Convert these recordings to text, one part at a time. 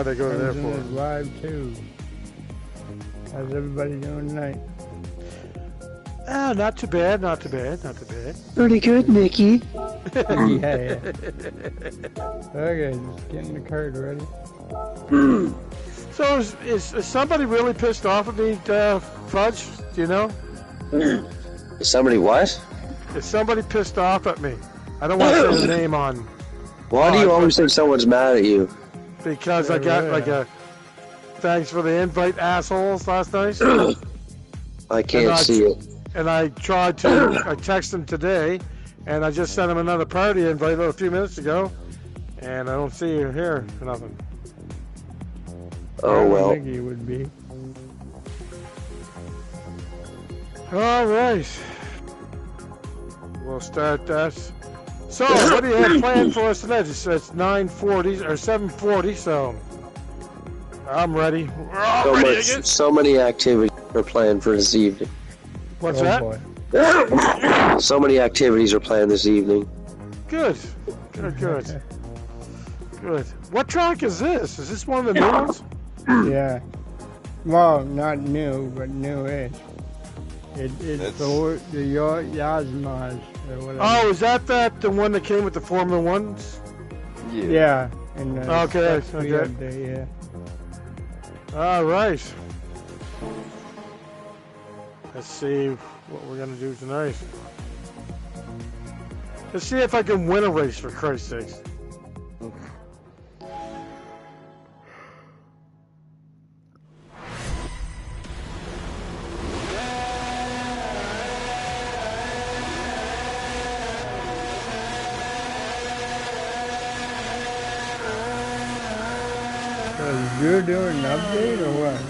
why they go there for. Live too. How's everybody doing tonight? Not too bad, not too bad, not too bad. Pretty good, Mickey. Yeah. Okay, just getting the card ready. So is somebody really pissed off at me, Fudge? Do you know? Somebody what? Is somebody pissed off at me? I don't want to say the name on. Why do you always think someone's mad at you? Because I got like a thanks for the invite, assholes, last night. I can't see it. And I tried to, I texted him today, and I just sent him another party invite a few minutes ago, and I don't see you here for nothing. Oh, well. I think he would be. All right. We'll start that. So, what do you have planned for us tonight? It's 9:40 or 7:40, so I'm ready. So many activities are planned for this evening. What's that? Boy. So many activities are planned this evening. Good. Good. What track is this? Is this one of the new ones? Yeah. Well, not new, but new-ish. It's the Yasmas or whatever. Oh, is that the one that came with the Formula Ones? Yeah. And, okay. Update, yeah. All right. Let's see what we're gonna do tonight. Let's see if I can win a race, for Christ's sakes. You're doing an update or what?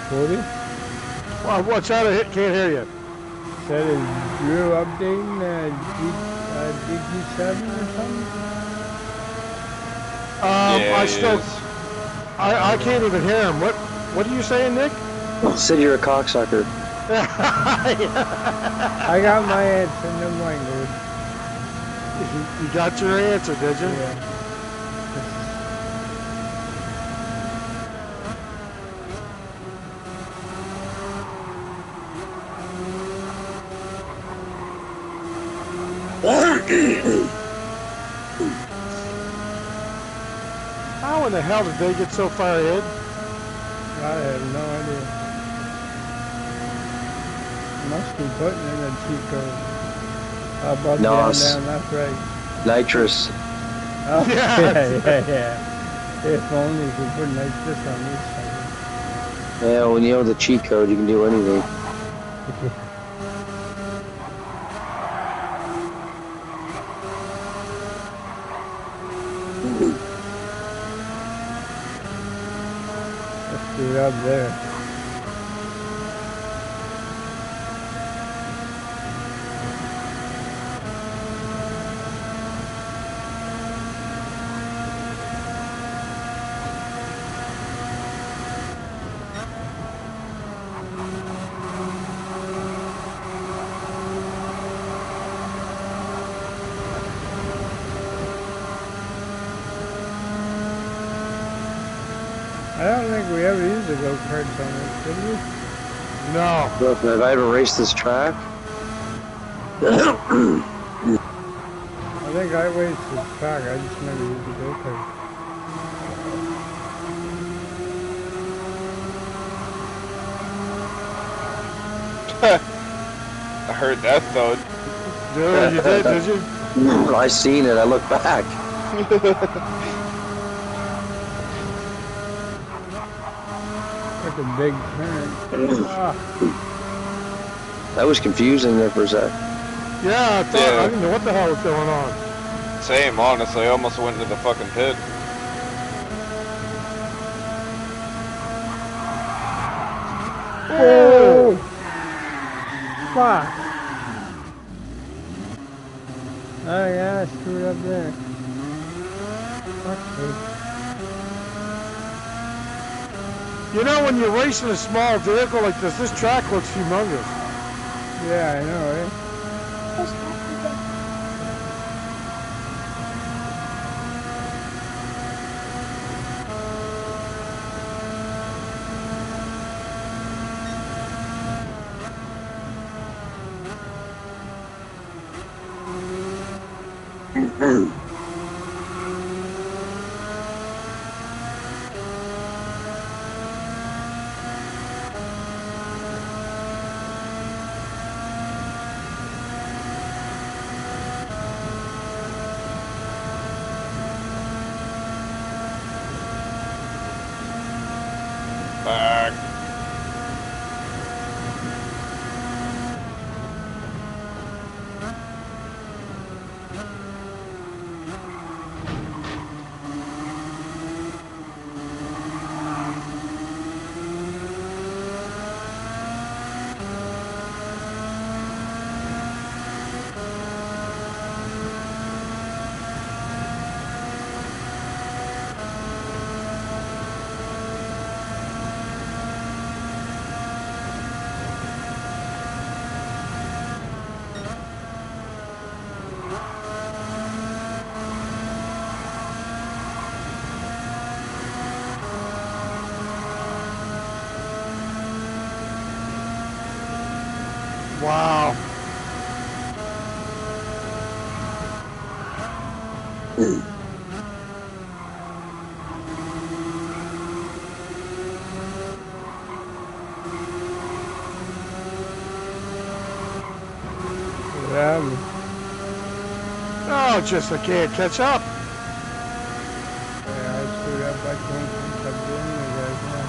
40? Well, watch out! I can't hear you. That is Drew updating DG7 or something? I can't even hear him. What are you saying, Nick? Said you're a cocksucker. I got my answer, no mind, dude. You got your answer, did you? Yeah. How in the hell did they get so far ahead? I have no idea. Must be putting in a cheat code. Above down, that's right. Nitrous. Oh, yeah. If only we could put nitrous on this thing. Yeah, when you know the cheat code, you can do anything. Let's do it up there. I don't think we ever used the go-karts on it, did we? No. Look, have I ever raced this track? I think I raced the track, I just never used the go-kart. I heard that thud. Dude, you did you? I seen it, I looked back. That's a big turn. That was confusing there for a sec. Yeah, I didn't know what the hell was going on. Same, honestly. I almost went into the fucking pit. Oh! Fuck! Oh yeah, I screwed up there. Fuck me. You know, when you're racing a small vehicle like this track looks humongous. Yeah, I know, Back. Wow. Yeah. Oh, just I can't catch up. Yeah, I screwed up. I can't keep up doing you guys now.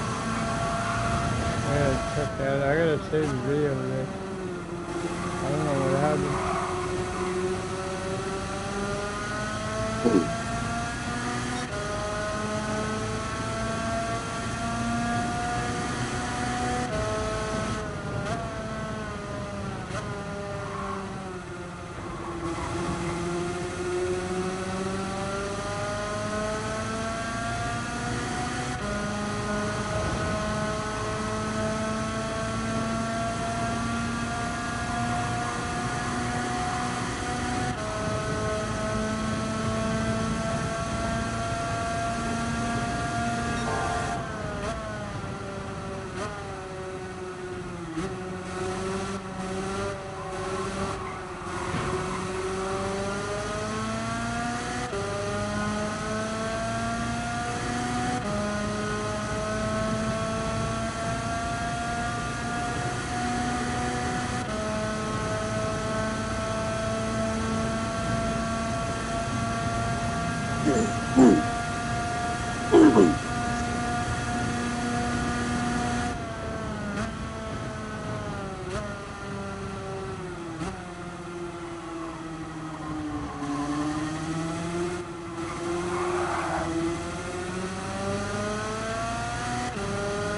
I gotta check that. I gotta save the video there. I don't know what happened.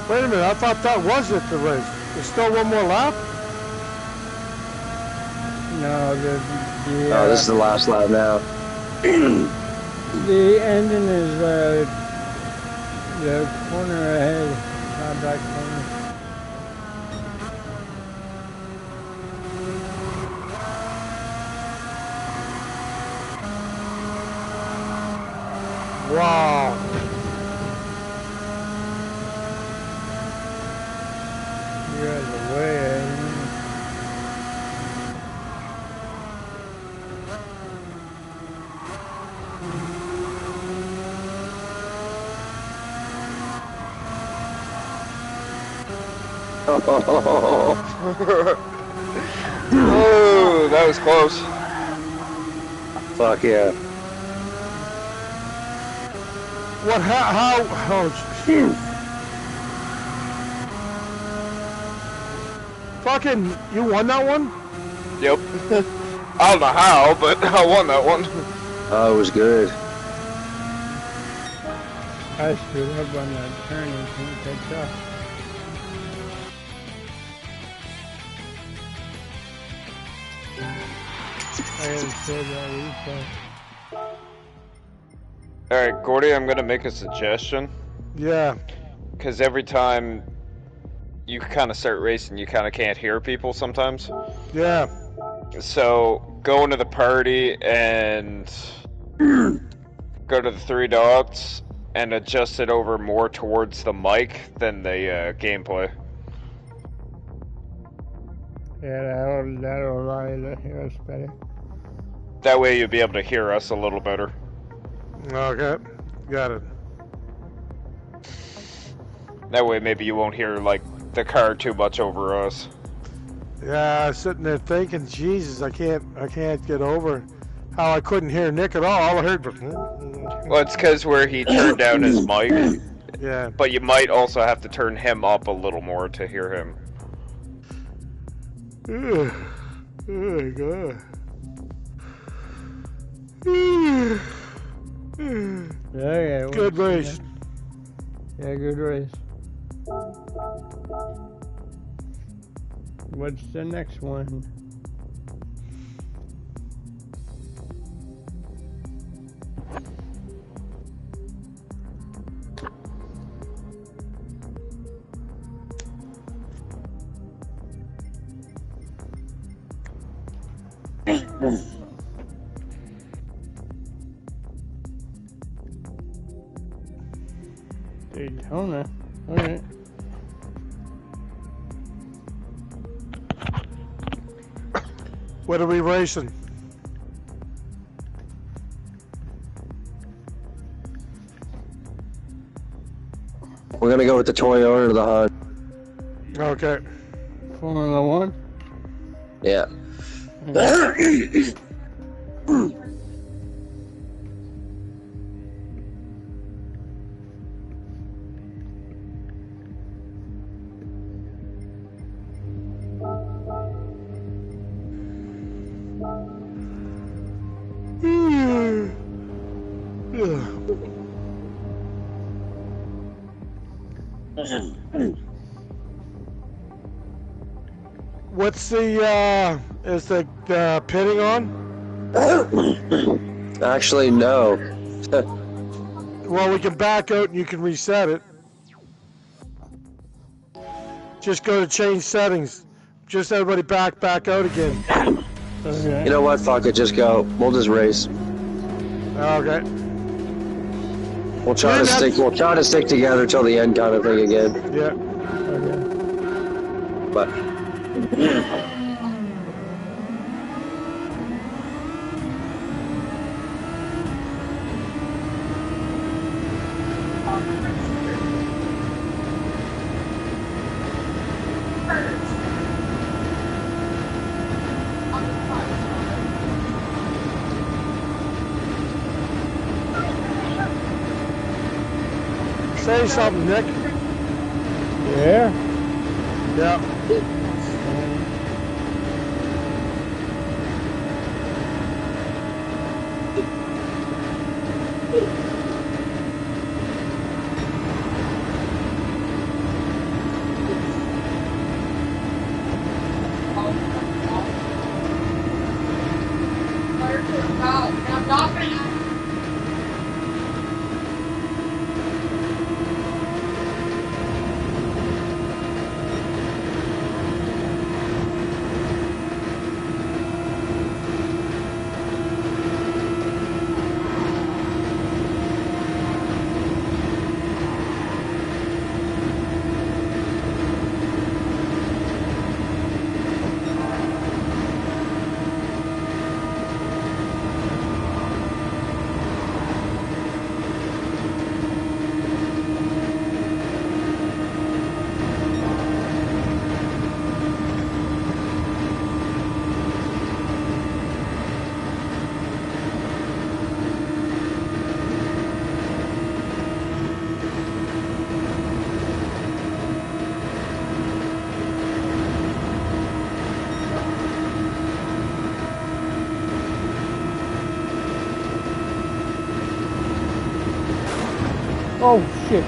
Wait a minute, I thought that was it, the race. There's still one more lap? No, the Oh, this is the last lap now. the ending is the corner ahead, not that corner. Wow. You guys are way ahead of me. Oh, that was close. Fuck yeah. What, how, oh, phew. Fucking, you won that one? Yep. I don't know how, but I won that one. Oh, it was good. I screwed up on that turn and couldn't catch up. I gotta save that replay. Alright, Gordy, I'm gonna make a suggestion. Yeah. Because every time you kind of start racing, you kind of can't hear people sometimes. Yeah. So, go into the party and go to the three dots and adjust it over more towards the mic than the gameplay. Yeah, that'll lie. That's better. That way you'll be able to hear us a little better. Okay, got it. That way maybe you won't hear like the car too much over us. Yeah, I was sitting there thinking, Jesus, I can't get over how I couldn't hear Nick at all. All I heard was. Well, it's because where he turned down his mic. Yeah. But you might also have to turn him up a little more to hear him. Oh my God. Yeah, Good race. Yeah, good race. What's the next one? Daytona. Alright. What are we racing? We're gonna go with the Toyota or the Honda. Okay. Formula One? Yeah. What's the is the pitting on? Actually, no. Well, we can back out and you can reset it. Just go to change settings. Just everybody back out again. Okay. You know what? Fuck it. Just go. We'll just race. Okay. We'll try to stick. We'll try to stick together till the end, kind of thing again. Yeah. Okay. But Say something, Nick. Yeah. Yeah. Oh shit.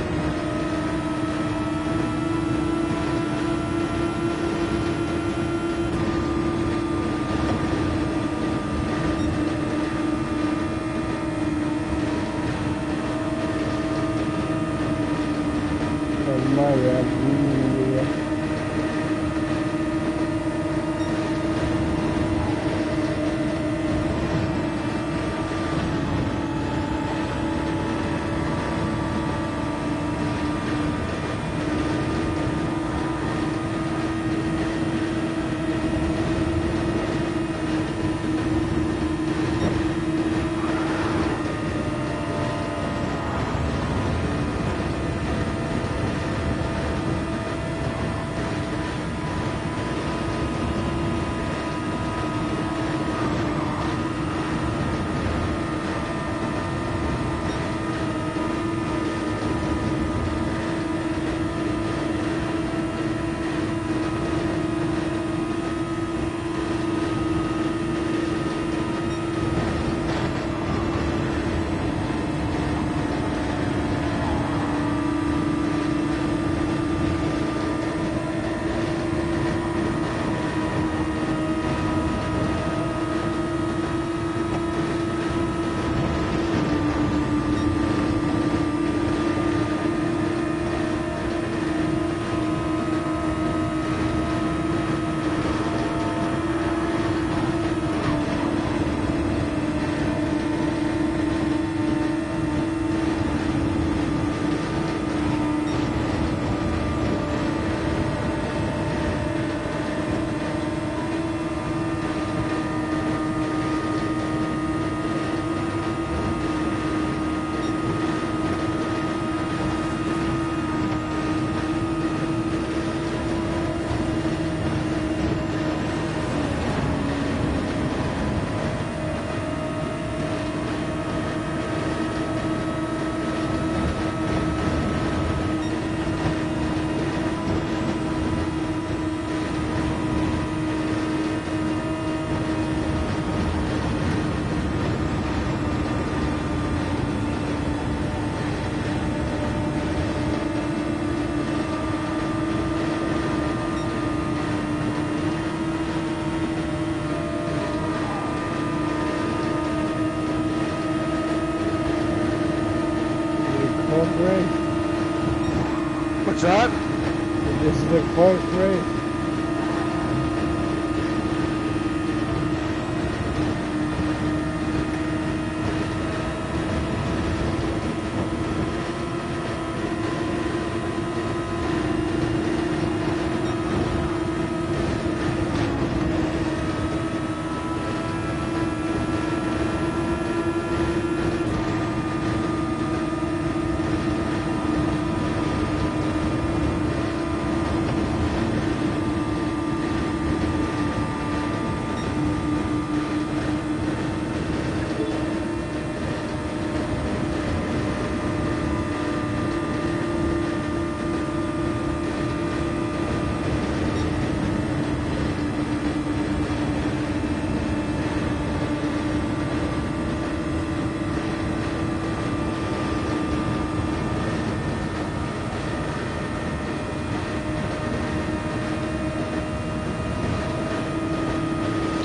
That's my bad. close race. What's that? This is a close race.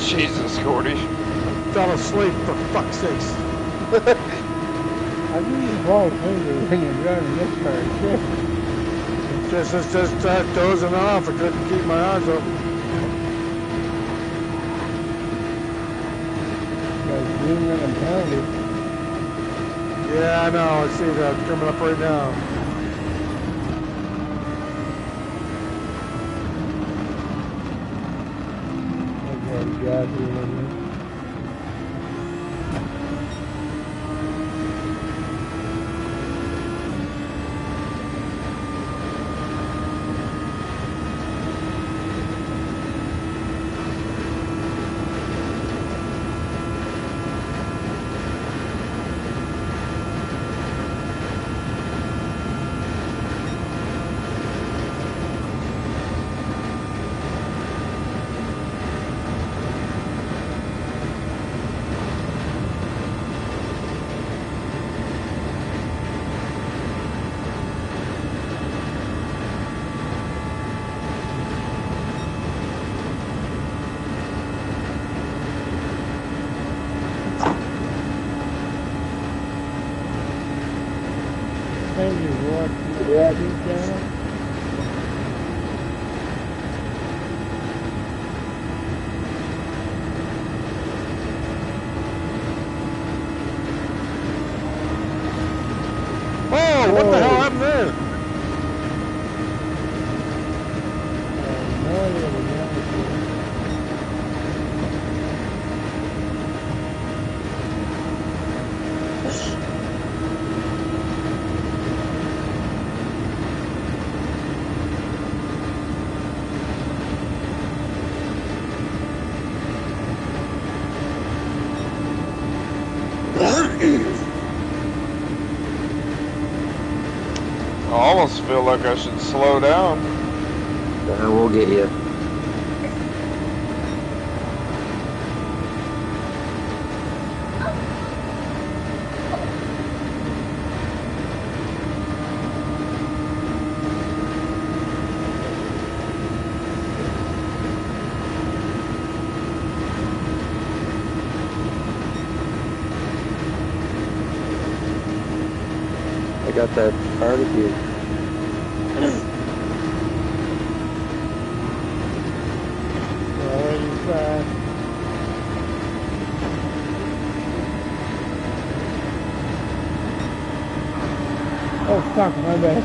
Jesus, Gordy. Fell asleep, for fuck's sakes. I usually fall asleep when you're driving this car. Shit. It's just dozing off. I couldn't keep my eyes open. Got Green and penalty. Yeah, I know. I see that coming up right now. Oh, God, you Oh, what the hell happened there? I almost feel like I should slow down. We'll get you. I got that barbecue. Oh, fuck, my bad.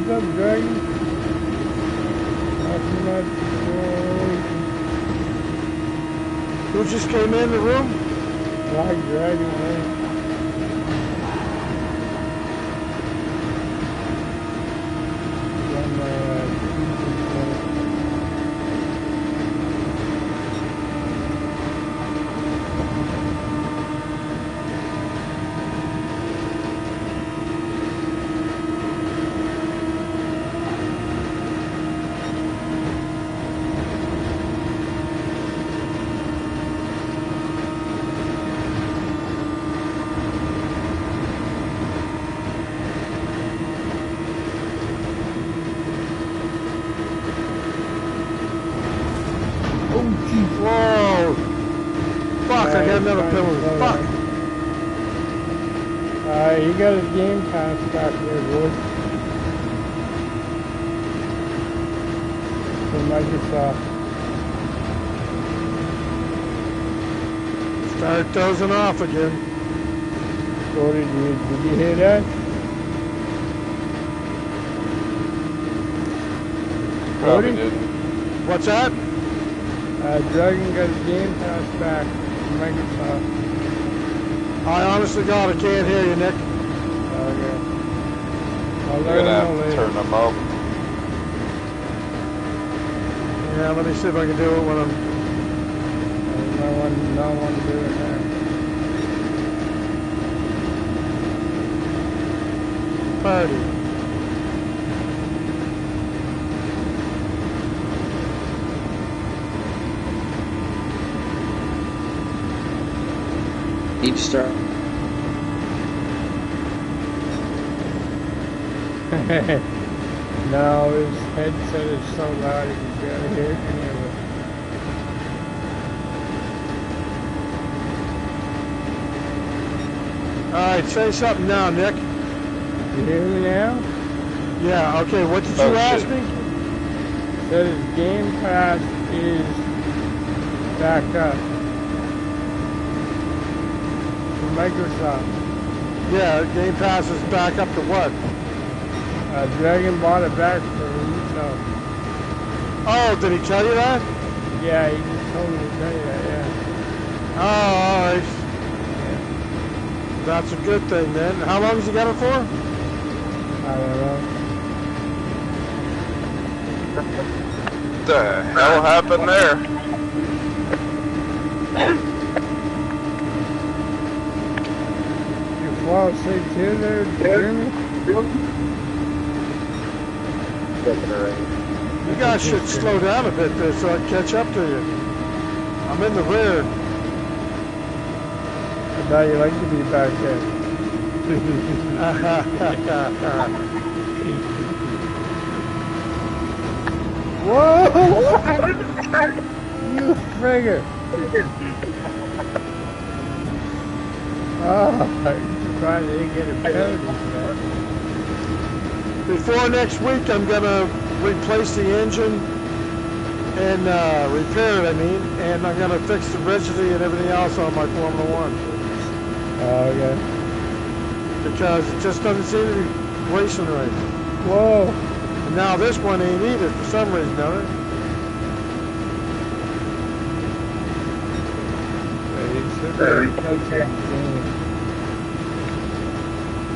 What's up, Dragon? Nothing much. Who just came in the room? Black Dragon, man. On my YouTube channel. Whoa! Fuck, I got another penalty. Fuck! He got his game pass back there, boy. From Microsoft. Start dozing off again. Cody, did you hear that? Probably Cody? didn't. What's that? Dragon got his game pass back from Microsoft. I honestly God, I can't hear you, Nick. Okay. I'll let You're him gonna have know to later. turn them up. Yeah, let me see if I can do it when I'm... No one to do it now. Party. Deep start. No, his headset is so loud he can barely hear any of it. Alright, say something now, Nick. You hear me now? Yeah, okay, what did Oh, you ask shit. me? Said his game pass is back up. From Microsoft. Yeah, Game Pass is back up to what? Dragon bought it back for himself. Oh, did he tell you that? Yeah, he just told me to tell you that, yeah. Oh, alright. That's a good thing then. How long has he got it for? I don't know. What the hell happened there? You fall asleep too there, Jeremy? You guys should slow down a bit there so I can catch up to you. I'm in the rear. I thought you liked to be back there. Whoa! You frigger! Oh, I'm surprised they didn't get a penalty for that. Before next week, I'm gonna replace the engine and repair it, I mean, and I'm gonna fix the rigidity and everything else on my Formula One Oh, okay. because it just doesn't seem to be racing right. Whoa! And now this one ain't either for some reason, don't it?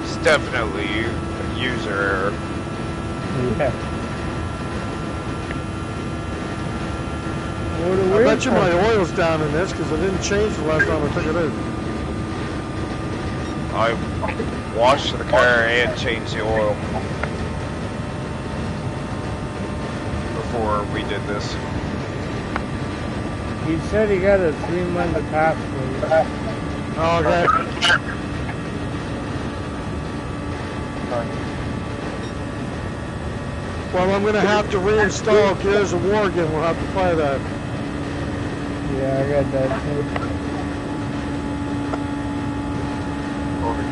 It's definitely user error. Yeah. What a I weird bet you my one. oil's down in this because it didn't change the last time I took it out. I washed the car and changed the oil before we did this. He said he got a 3-month password. Oh, okay. Well, I'm gonna have to reinstall Gears of War again. We'll have to play that. Yeah, I got that too.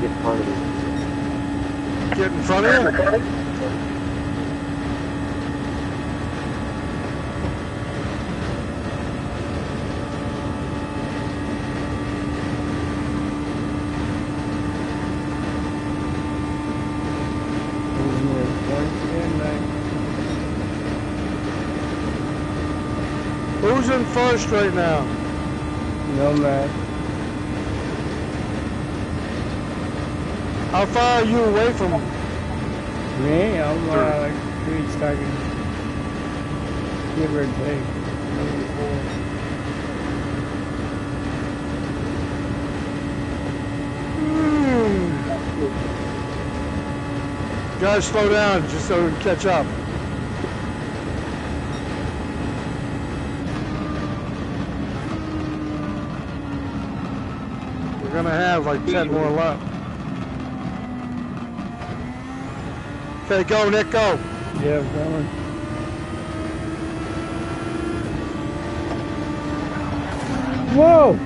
Get in front of you. Isn't there points in? Who's in first right now? Nomad. How far are you away from him? Me? I'm like 3 seconds. Give or take. Maybe 4. Guys, slow down just so we can catch up. We're gonna have like 10 more left. Okay, go, Nick, go. Yeah, going. Whoa!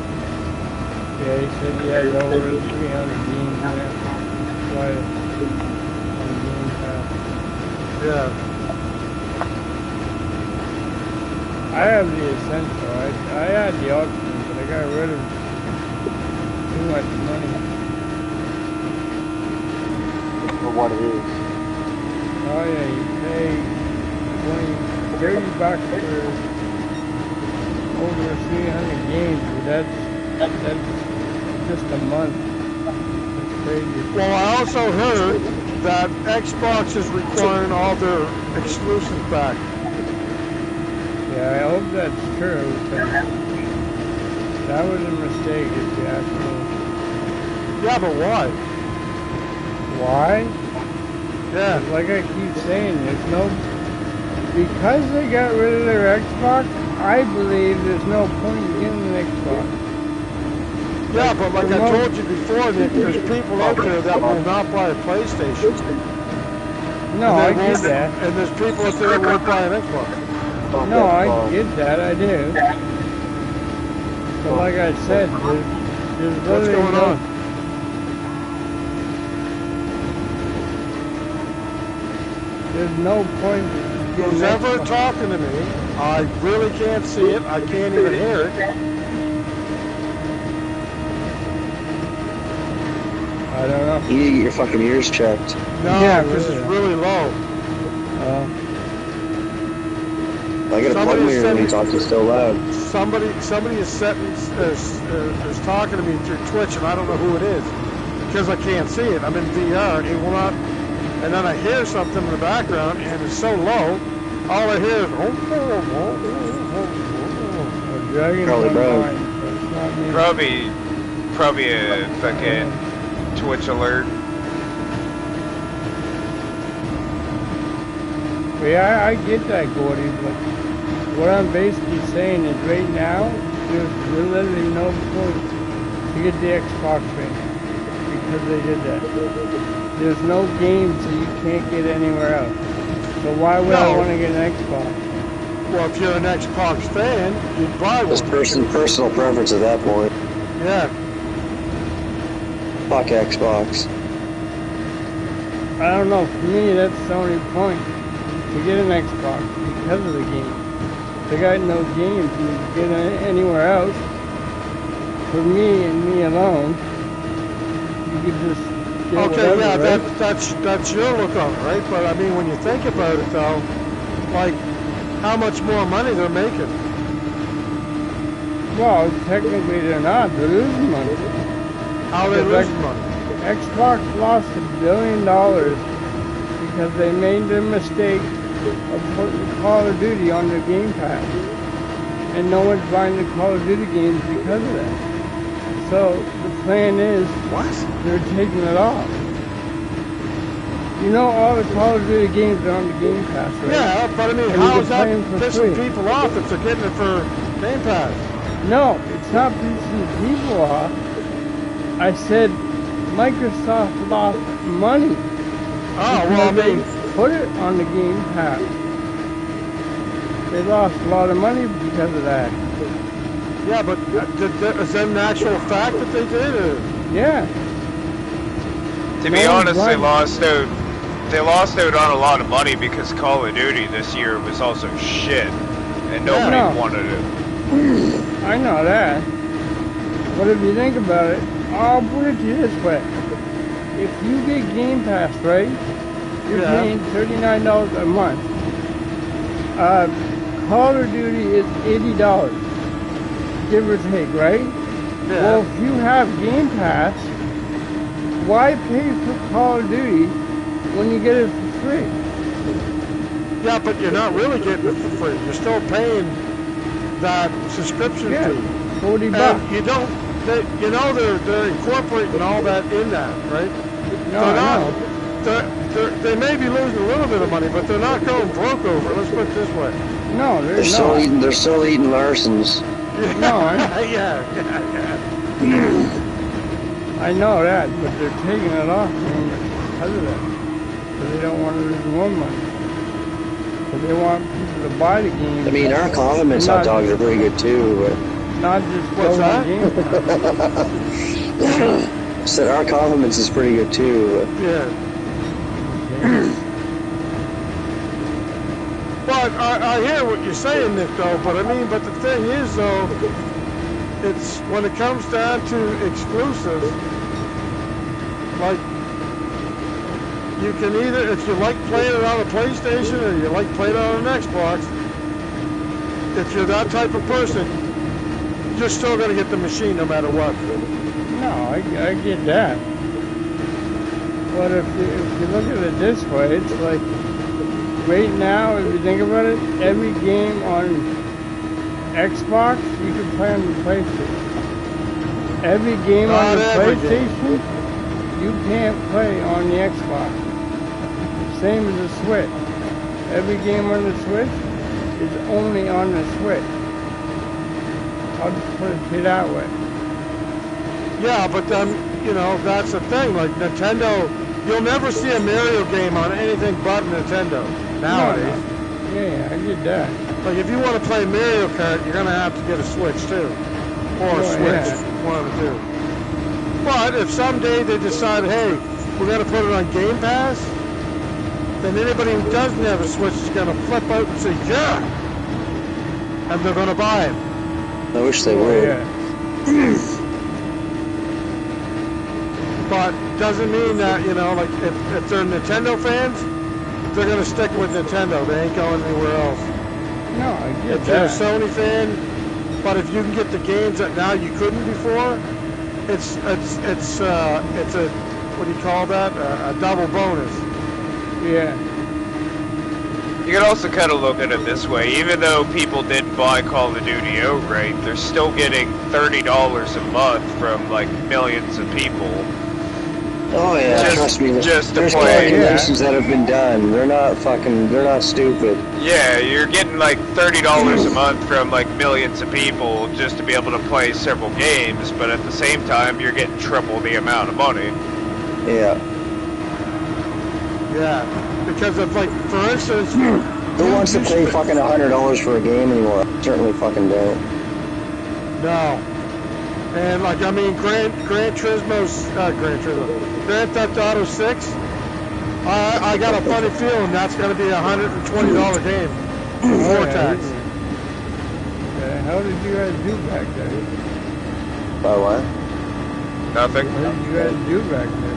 Yeah, he said he had over 300 games there. Quite on Game Pass. Yeah. I have the Essential. I had the Ultimate, but I got rid of too much money. For what it is. Oh yeah, you pay 30 bucks for over 300 games, but that's just a month. That's crazy. Well, I also heard that Xbox is requiring all their exclusives back. Yeah, I hope that's true, because that was a mistake if you ask me. Yeah, but why? Why? Yeah. Like I keep saying, there's no... Because they got rid of their Xbox, I believe there's no point in getting an Xbox. Yeah, but like I told you before, Nick, there's people out there that will not buy a PlayStation. No, I And they get won't- that. And there's people out there that won't buy an Xbox. No, I get that, I do. But like I said, there's What's literally going no... on? There's no point in getting Who's an ever Xbox. talking to me, I really can't see it. I can't even hear it. I don't know. You need to get your fucking ears checked. No, Yeah, because really. it's really low. I gotta plug Somebody me in said- when you talk to so loud. Somebody is talking to me through Twitch, and I don't know who it is because I can't see it. I'm in VR. It will not. And then I hear something in the background, and it's so low. All I hear is. Dragon's Probably broke. online, but it's not me. Probably a fucking Twitch alert. Yeah, I get that, Gordy, but what I'm basically saying is right now, there's literally no point to get the Xbox thing because they did that. There's no games that you can't get anywhere else. So why would I No. want to get an Xbox? Well, if you're an Xbox fan, you'd buy It's one. personal preference at that point. Yeah. Fuck Xbox. I don't know, for me that's the only point to get an Xbox because of the game. They got no games you can get anywhere else. For me and me alone, you could just get Okay, whatever, yeah, right? that's your look on it, right? But I mean, when you think about it, though, like how much more money they're making. Well, technically they're not. They're losing money. How they Because losing money? Xbox lost $1 billion because they made the mistake of putting Call of Duty on their Game Pass. And no one's buying the Call of Duty games because of that. So the plan is What? they're taking it off. You know all the Call of Duty games are on the Game Pass, right? Yeah, but I mean, And you how can is that play 'em for pissing free. people off if they're getting it for Game Pass? No, it's not pissing people off. I said Microsoft lost money. Oh, well, I because mean, they put it on the Game Pass. They lost a lot of money because of that. yeah, but is that an actual fact that they did? Or? Yeah. To be No one's honest, they buying- lost out. They lost out on a lot of money because Call of Duty this year was also shit, and nobody No. wanted it. I know that. But if you think about it, I'll put it to you this way. If you get Game Pass, right, you're Yeah. paying $39 a month. Call of Duty is $80, give or take, right? Yeah. Well, if you have Game Pass, why pay for Call of Duty when you get it for free? Yeah, but you're not really getting it for free. You're still paying that subscription Yeah, fee. $40. And you don't, they're incorporating all that in that, right? No, They're I not, know. they may be losing a little bit of money, but they're not going broke over it. Let's put it this way. No, They're they're still not. eating. They're still eating Larson's. No, yeah. I know that, but they're taking it off because of that. Because they don't want to lose more money. Because they want people to buy the game. I mean, our condiments hot dogs are pretty good too. Not just What's go that? on Game Pass. But said our condiments is pretty good too. Yeah. But I hear what you're saying, Nick, though. But the thing is, though, it's when it comes down to exclusives, like, you can either, if you like playing it on a PlayStation or you like playing it on an Xbox, if you're that type of person, you're still going to get the machine no matter what. No, I get that. But if you look at it this way, it's like, right now, if you think about it, every game on Xbox, you can play on the PlayStation. Every game Not on the every game. PlayStation, you can't play on the Xbox. Same as the Switch. Every game on the Switch is only on the Switch. I'll just put it that way. Yeah, but then, that's the thing. Like, Nintendo, you'll never see a Mario game on anything but Nintendo nowadays. No. Yeah, I get that. Like, if you want to play Mario Kart, you're going to have to get a Switch, too. Or a Oh, Switch, yeah. one of the two. But if someday they decide, hey, we're going to put it on Game Pass, then anybody who doesn't have a Switch is going to flip out and say, yeah! And they're going to buy it. I wish they Oh, would. yeah. But doesn't mean that, like, if they're Nintendo fans, they're going to stick with Nintendo. They ain't going anywhere else. No, I get If you're a that. Sony fan, but if you can get the games that now you couldn't before, it's a, what do you call that? A double bonus. Yeah. You can also kind of look at it this way. Even though people didn't buy Call of Duty outright, they're still getting $30 a month from, like, millions of people. Oh yeah, Just- trust me. just to There's play, calculations that have been done. They're not stupid. Yeah, you're getting like $30 a month from like millions of people just to be able to play several games, but at the same time, you're getting triple the amount of money. Yeah. Yeah. Because of, like, for instance, Who wants to pay fucking $100 for a game anymore? I certainly fucking don't. No. And, like, Gran Theft Auto 6, I got a funny feeling that's going to be a $120 game before tax. How did you guys do back there? By what? Nothing. What did you guys do back there?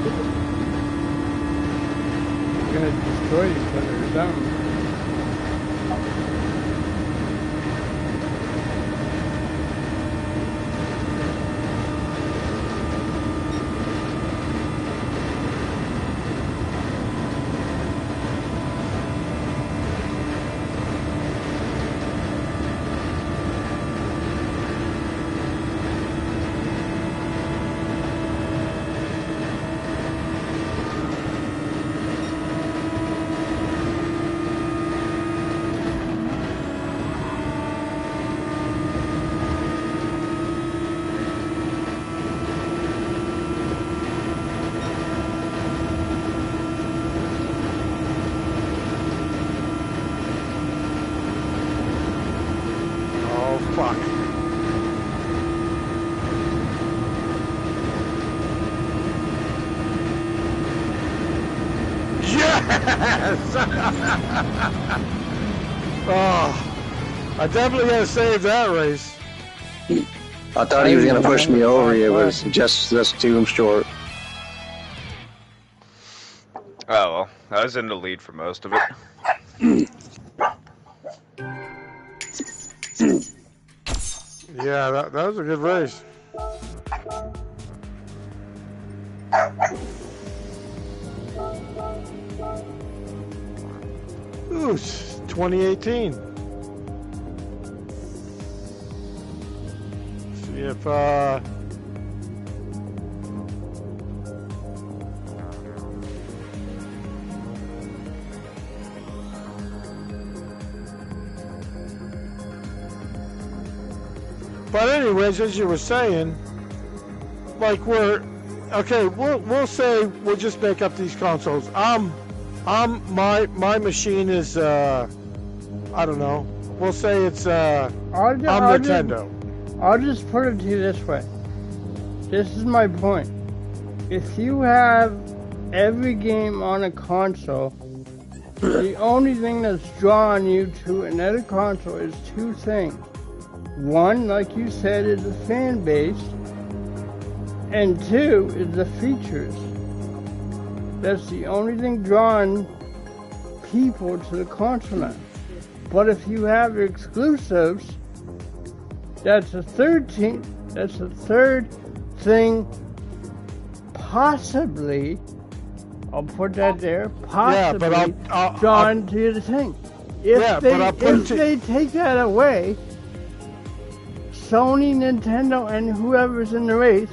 You're gonna destroy each other or something. Oh, fuck. Yes! Oh, I definitely gotta save that race. I thought he was going to push me over. It was just 2 short. Oh, well. I was in the lead for most of it. Yeah, that was a good race. Ooh, it's 2018. See if but anyways, as you were saying, like we'll say we'll just make up these consoles. My machine is I don't know. We'll say it's Nintendo. I'll just put it to you this way. This is my point. If you have every game on a console, the only thing that's drawing you to another console is 2 things. One, like you said, is the fan base, and 2 is the features. That's the only thing drawing people to the console now. But if you have exclusives, that's a third thing. Possibly, I'll put that there. Possibly, yeah, but drawing to the thing. If they take that away, Sony, Nintendo, and whoever's in the race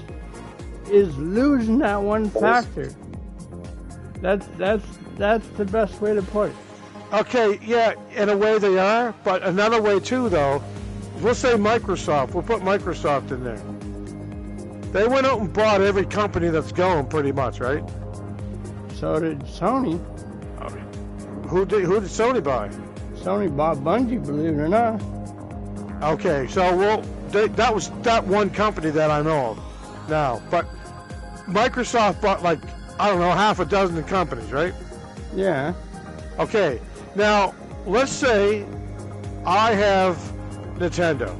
is losing that one factor. That's the best way to put it. Okay, yeah, in a way they are, but another way too, though, we'll say Microsoft. We'll put Microsoft in there. They went out and bought every company that's going, pretty much, right? So did Sony. Who did Sony buy? Sony bought Bungie, believe it or not. Okay, so that was that one company that I know of now, but Microsoft bought like, I don't know, half a dozen companies, right? Yeah. Okay, now let's say I have Nintendo,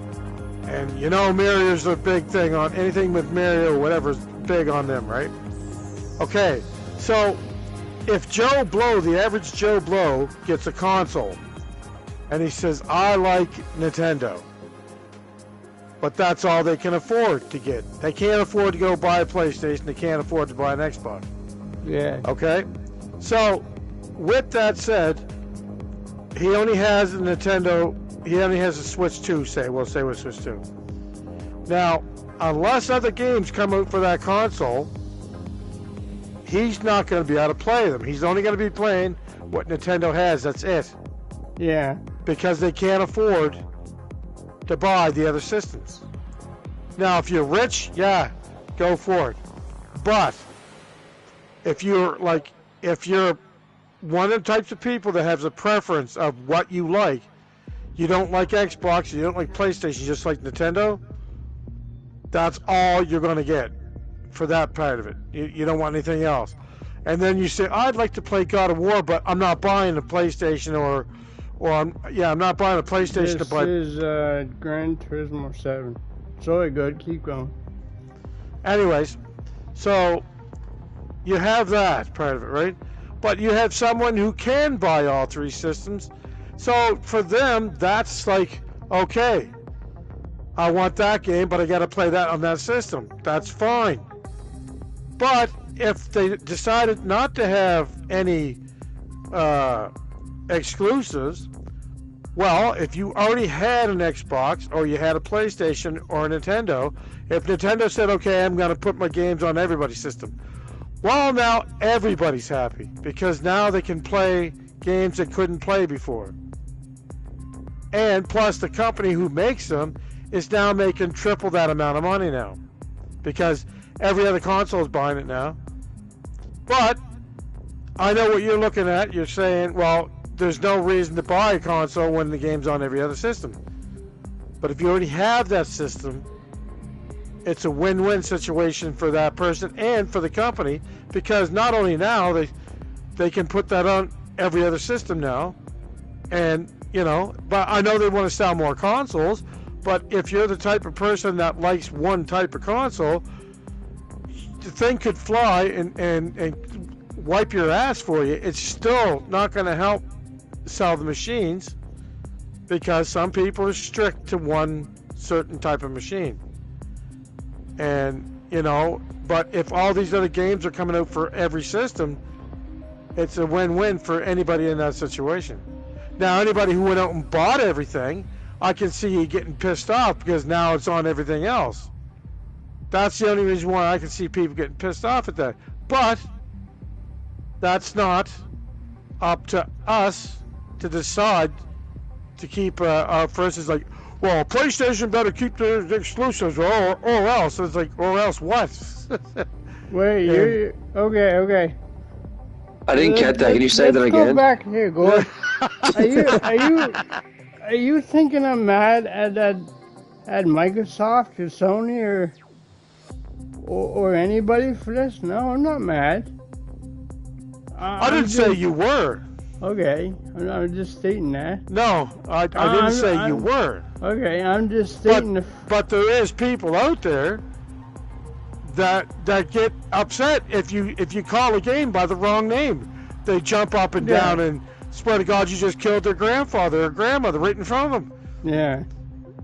and you know Mario's a big thing on anything with Mario or whatever's big on them, right? Okay, so if Joe Blow, the average Joe Blow, gets a console, and he says, I like Nintendo, but that's all they can afford to get. They can't afford to go buy a PlayStation. They can't afford to buy an Xbox. Yeah. Okay? So, with that said, he only has a Nintendo, he only has a Switch 2, we'll say with Switch 2. Now, unless other games come out for that console, he's not going to be able to play them. He's only going to be playing what Nintendo has, that's it. Yeah. Because they can't afford to buy the other systems. Now, if you're rich, yeah, go for it. But if you're one of the types of people that has a preference of what you like, you don't like Xbox, you don't like PlayStation, you just like Nintendo, that's all you're going to get for that part of it. You don't want anything else. And then you say, I'd like to play God of War, but I'm not buying a PlayStation I'm not buying a PlayStation to buy. This is Gran Turismo 7. It's really good. Keep going. Anyways, so you have that part of it, right? But you have someone who can buy all 3 systems. So for them, that's like, okay, I want that game, but I got to play that on that system. That's fine. But if they decided not to have any exclusives, well, if you already had an Xbox or you had a PlayStation or a Nintendo, if Nintendo said, okay, I'm going to put my games on everybody's system, well, now everybody's happy because now they can play games they couldn't play before. And plus the company who makes them is now making triple that amount of money now because every other console is buying it now. But I know what you're looking at. You're saying, well, there's no reason to buy a console when the game's on every other system. But if you already have that system, it's a win-win situation for that person and for the company because not only now they can put that on every other system now, and but I know they want to sell more consoles, But if you're the type of person that likes one type of console, the thing could fly and wipe your ass for you. It's still not going to help sell the machines because some people are strict to one certain type of machine. And, you know, but if all these other games are coming out for every system, it's a win-win for anybody in that situation. Now, anybody who went out and bought everything, I can see you getting pissed off because now it's on everything else. That's the only reason why I can see people getting pissed off at that. But that's not up to us to decide to keep for instance, like, well, PlayStation better keep their exclusives or else. It's like, or else what? Wait, you're okay. I didn't get that. Can you say that Let's again? Go back here, Gord. Are you thinking I'm mad at Microsoft or Sony or anybody for this? No, I'm not mad. I didn't say you were. Okay, I'm just stating that. No, I didn't say you were. Okay, I'm just stating But there is people out there that get upset if you call a game by the wrong name. They jump up and down and swear to God you just killed their grandfather or grandmother right in front of them. Yeah.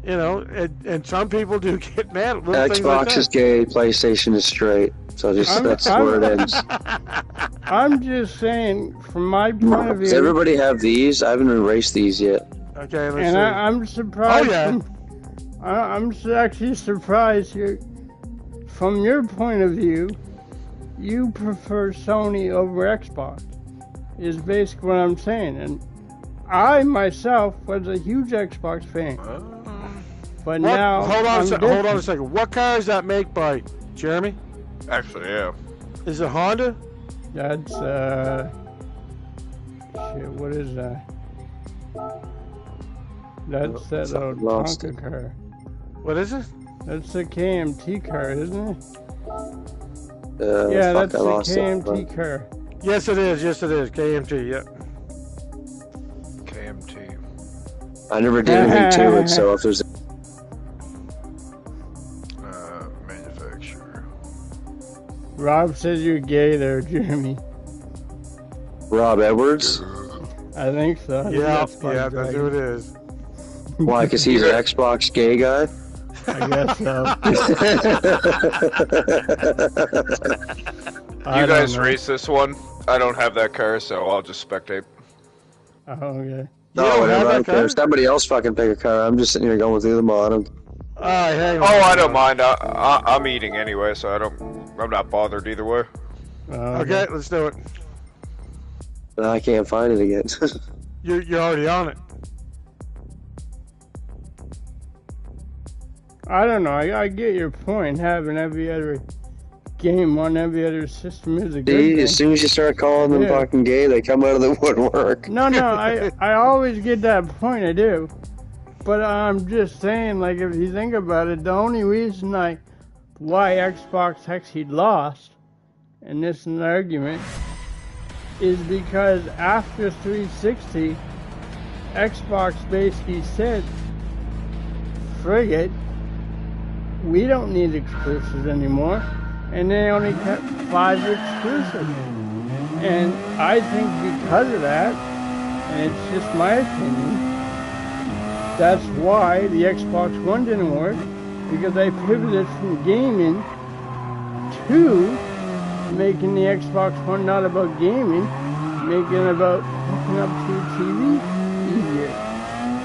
You know, and some people do get mad at little things like Xbox that. is gay, PlayStation is straight. So that's where it ends. I'm just saying, from my point of view. Does everybody have these? I haven't erased these yet. Okay, let's and see. I'm surprised. Oh, yeah. I'm actually surprised here. From your point of view, you prefer Sony over Xbox. Is basically what I'm saying. And I myself was a huge Xbox fan. But now hold on a second. What car is that make by, Jeremy? Actually, yeah. Is it Honda? That's shit, what is that? That's that little Lost Tonka car. What is it? That's the KMT car, isn't it? Yeah, that's the KMT car. Yes, it is. KMT, yeah. KMT. I never did anything to it, so if there's Manufacturer. Rob says you're gay there, Jeremy. Rob Edwards, I think so. Yeah, that's who it is. why? Because he's an Xbox gay guy. I guess so. You guys race this one? I don't have that car, so I'll just spectate. Oh, okay. No, whatever. I don't care. Somebody else fucking pick a car. I'm just sitting here going through them all. Hang on. Oh, I don't mind. I'm eating anyway, so I'm not bothered either way. Okay, let's do it. I can't find it again. You're already on it. I don't know. I get your point. Having every other game on every other system is a good thing. As soon as you start calling them fucking gay, they come out of the woodwork. No, I always get that point. I do. But I'm just saying, like, if you think about it, the only reason why Xbox actually lost, and this is an argument, is because after 360, Xbox basically said, frig it, we don't need exclusives anymore, and they only kept 5 exclusives. And I think because of that, and it's just my opinion, that's why the Xbox One didn't work, because they pivoted from gaming to making the Xbox One not about gaming, making it about hooking up to your TV easier.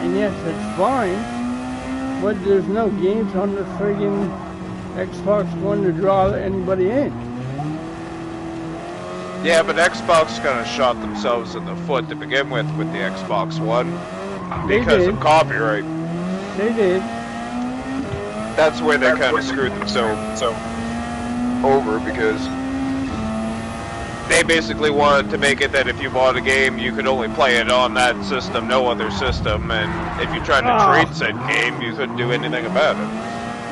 And yes, it's fine, but there's no games on the friggin' Xbox One to draw anybody in. Yeah, but Xbox kind of shot themselves in the foot to begin with the Xbox One because of copyright. They did. That's where they kind of screwed themselves over, because they basically wanted to make it that if you bought a game, you could only play it on that system, no other system, and if you tried to trade said game, you couldn't do anything about it.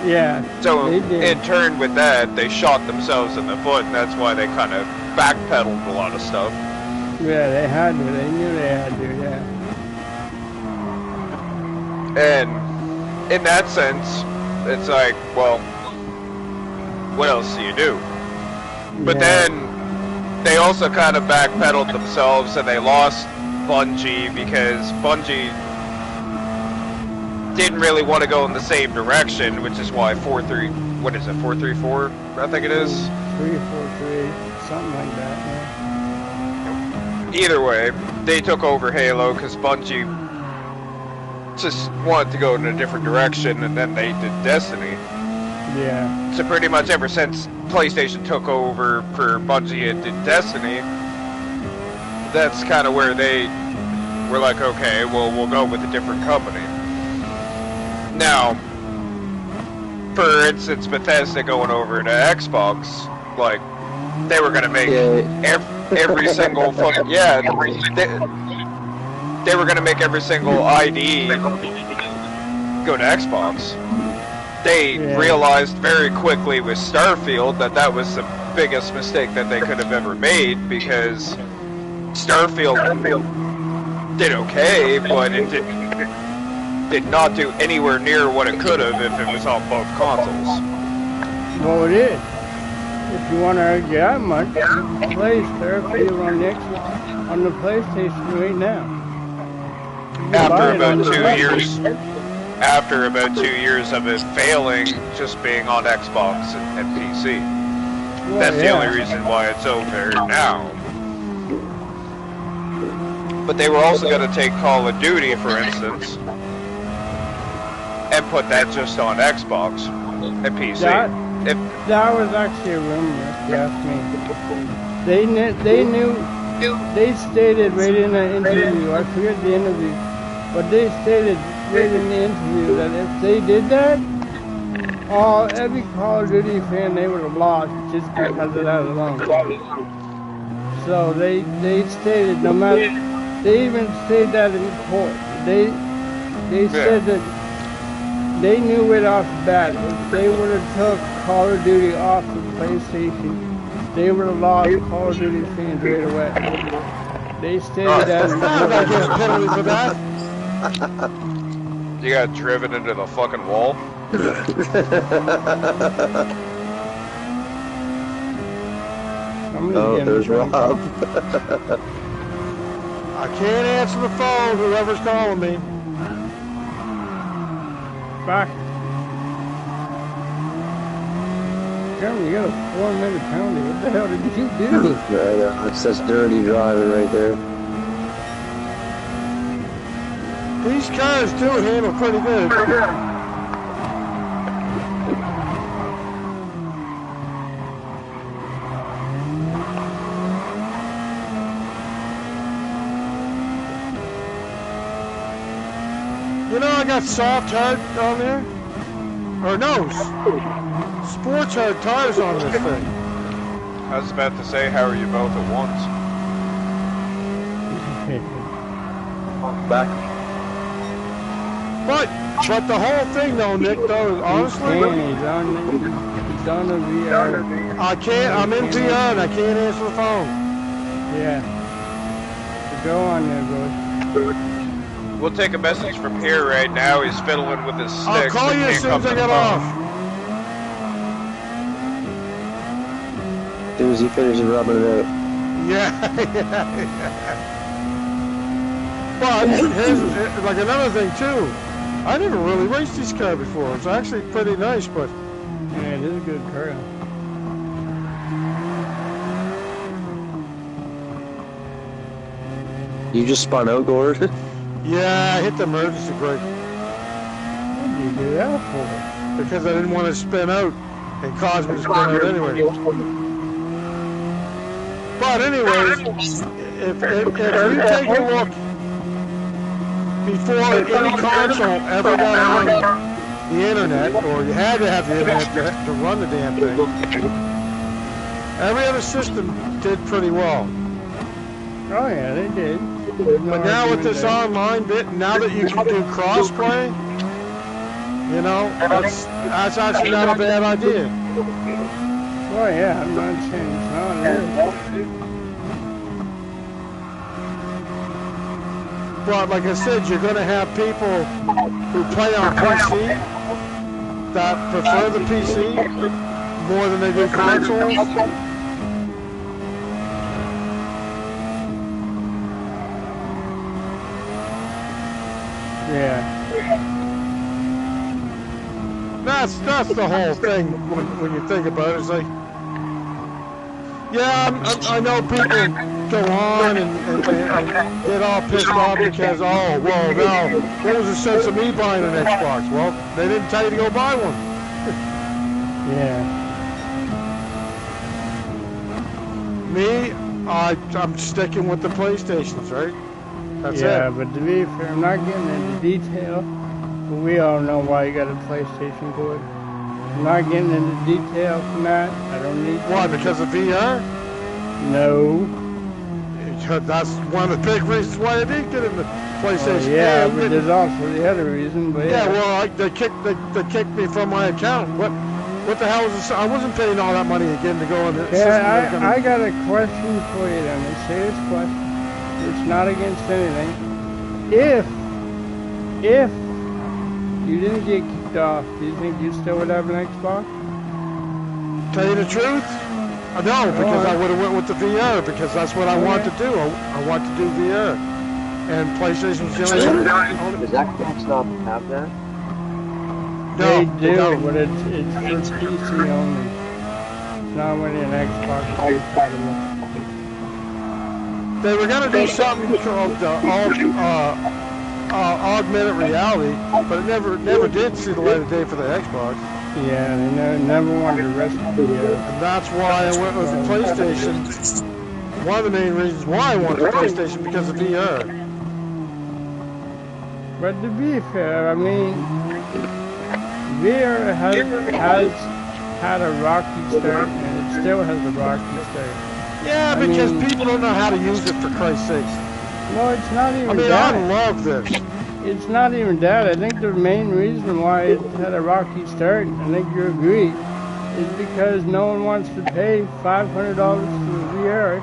Yeah. So in turn with that, they shot themselves in the foot, and that's why they kind of backpedaled a lot of stuff. Yeah, they had to. They knew they had to, yeah. And in that sense, it's like, well, what else do you do? But then they also kind of backpedaled themselves and they lost Bungie because Bungie didn't really want to go in the same direction, which is why 434, I think it is? 343, something like that, yeah. Either way, they took over Halo because Bungie just wanted to go in a different direction, and then they did Destiny. Yeah. So pretty much ever since PlayStation took over for Bungie and did Destiny, that's kind of where they were like, okay, well, we'll go with a different company. Now, for instance, Bethesda going over to Xbox, like, they were going to make every single fucking, they were going to make every single ID go to Xbox. They realized very quickly with Starfield that that was the biggest mistake that they could have ever made, because Starfield did okay, but it did not do anywhere near what it could have if it was on both consoles. Well, it is. If you want to argue that much, play Starfield on the PlayStation right now. After about 2 years of it failing, just being on Xbox and PC. Well, that's the only reason why it's over now. But they were also going to take Call of Duty, for instance, and put that just on Xbox and PC. That was actually a rumor, if you ask me. They stated right in the interview, I forget the interview, but they stated right in the interview that if they did that, every Call of Duty fan they would have lost just because of that alone. So they stated no matter, they even stated that in court. They said that they knew right off the bat if they would have took Call of Duty off the PlayStation, they would have lost Call of Duty fans right away. They stated that in court. I get a penalty for that. You got driven into the fucking wall? Oh, there's Rob. I can't answer the phone, whoever's calling me. Back. Jeremy, you got a 4-minute penalty. What the hell did you do? It's just dirty driving right there. These cars do handle pretty good. You know, I got soft hard on there. Or no, sports hard tires on this thing. I was about to say, how are you both at once? Back. But the whole thing though, Nick, though, honestly, He's on the VR. I can't, I'm in VR and I can't answer the phone. Yeah. Go on there, bro. We'll take a message from here right now. He's fiddling with his sticks. I'll call you as soon as I get off. As soon as he finishes rubbing it out. Yeah. But here's like another thing too. I never really raced this car before. It's actually pretty nice, but Yeah, it is a good car. You just spun out, Gord? yeah, I hit the emergency brake What did you do that for? because I didn't want to spin out and cause me to spin out anyway. But anyways, if you take a look before any console ever got on the internet, or you had to have the internet to run the damn thing, every other system did pretty well. Oh yeah, they did. But now with this online bit, now that you can do crossplay, you know, that's actually not a bad idea. Oh yeah, I'm not saying it's not. It is. But like I said, you're going to have people who play on PC that prefer the PC more than they do consoles. Yeah. That's the whole thing when you think about it. It's like, yeah, I know people go on and get all pissed off because, oh, well, now, what was the sense of me buying an Xbox? Well, they didn't tell you to go buy one. Yeah. Me, I'm sticking with the PlayStations, right? That's Yeah, it. but to be fair, I'm not getting into detail, but we all know why you got a PlayStation cord. I'm not getting into detail from that. I don't need to. Why? Because of VR? No. That's one of the big reasons why I did get into PlayStation. Yeah, but there's also the other reason. But yeah, well, they kicked me from my account. What the hell was this? I wasn't paying all that money again to go in the system. Yeah, I got a question for you then. A serious question. It's not against anything. If you didn't get kicked off, do you think you still would have an Xbox? Tell you the truth? No, because I would have went with the VR because that's what I want to do. I want to do VR. And PlayStation's the only. Does Xbox not have that? No, they do, don't. but it's PC only. It's not really an Xbox compatible. They were going to do something called augmented reality, but it never did see the light of day for the Xbox. Yeah, they never wanted to risk the And that's why I went with the PlayStation. One of the main reasons why I wanted the PlayStation because of VR. But to be fair, I mean, VR has had a rocky start, and it still has a rocky start. Yeah, because people don't know how to use it, for Christ's sakes. No, it's not even I mean, that. I love this. It's not even that. I think the main reason why it had a rocky start, I think you agree, is because no one wants to pay $500 for the VR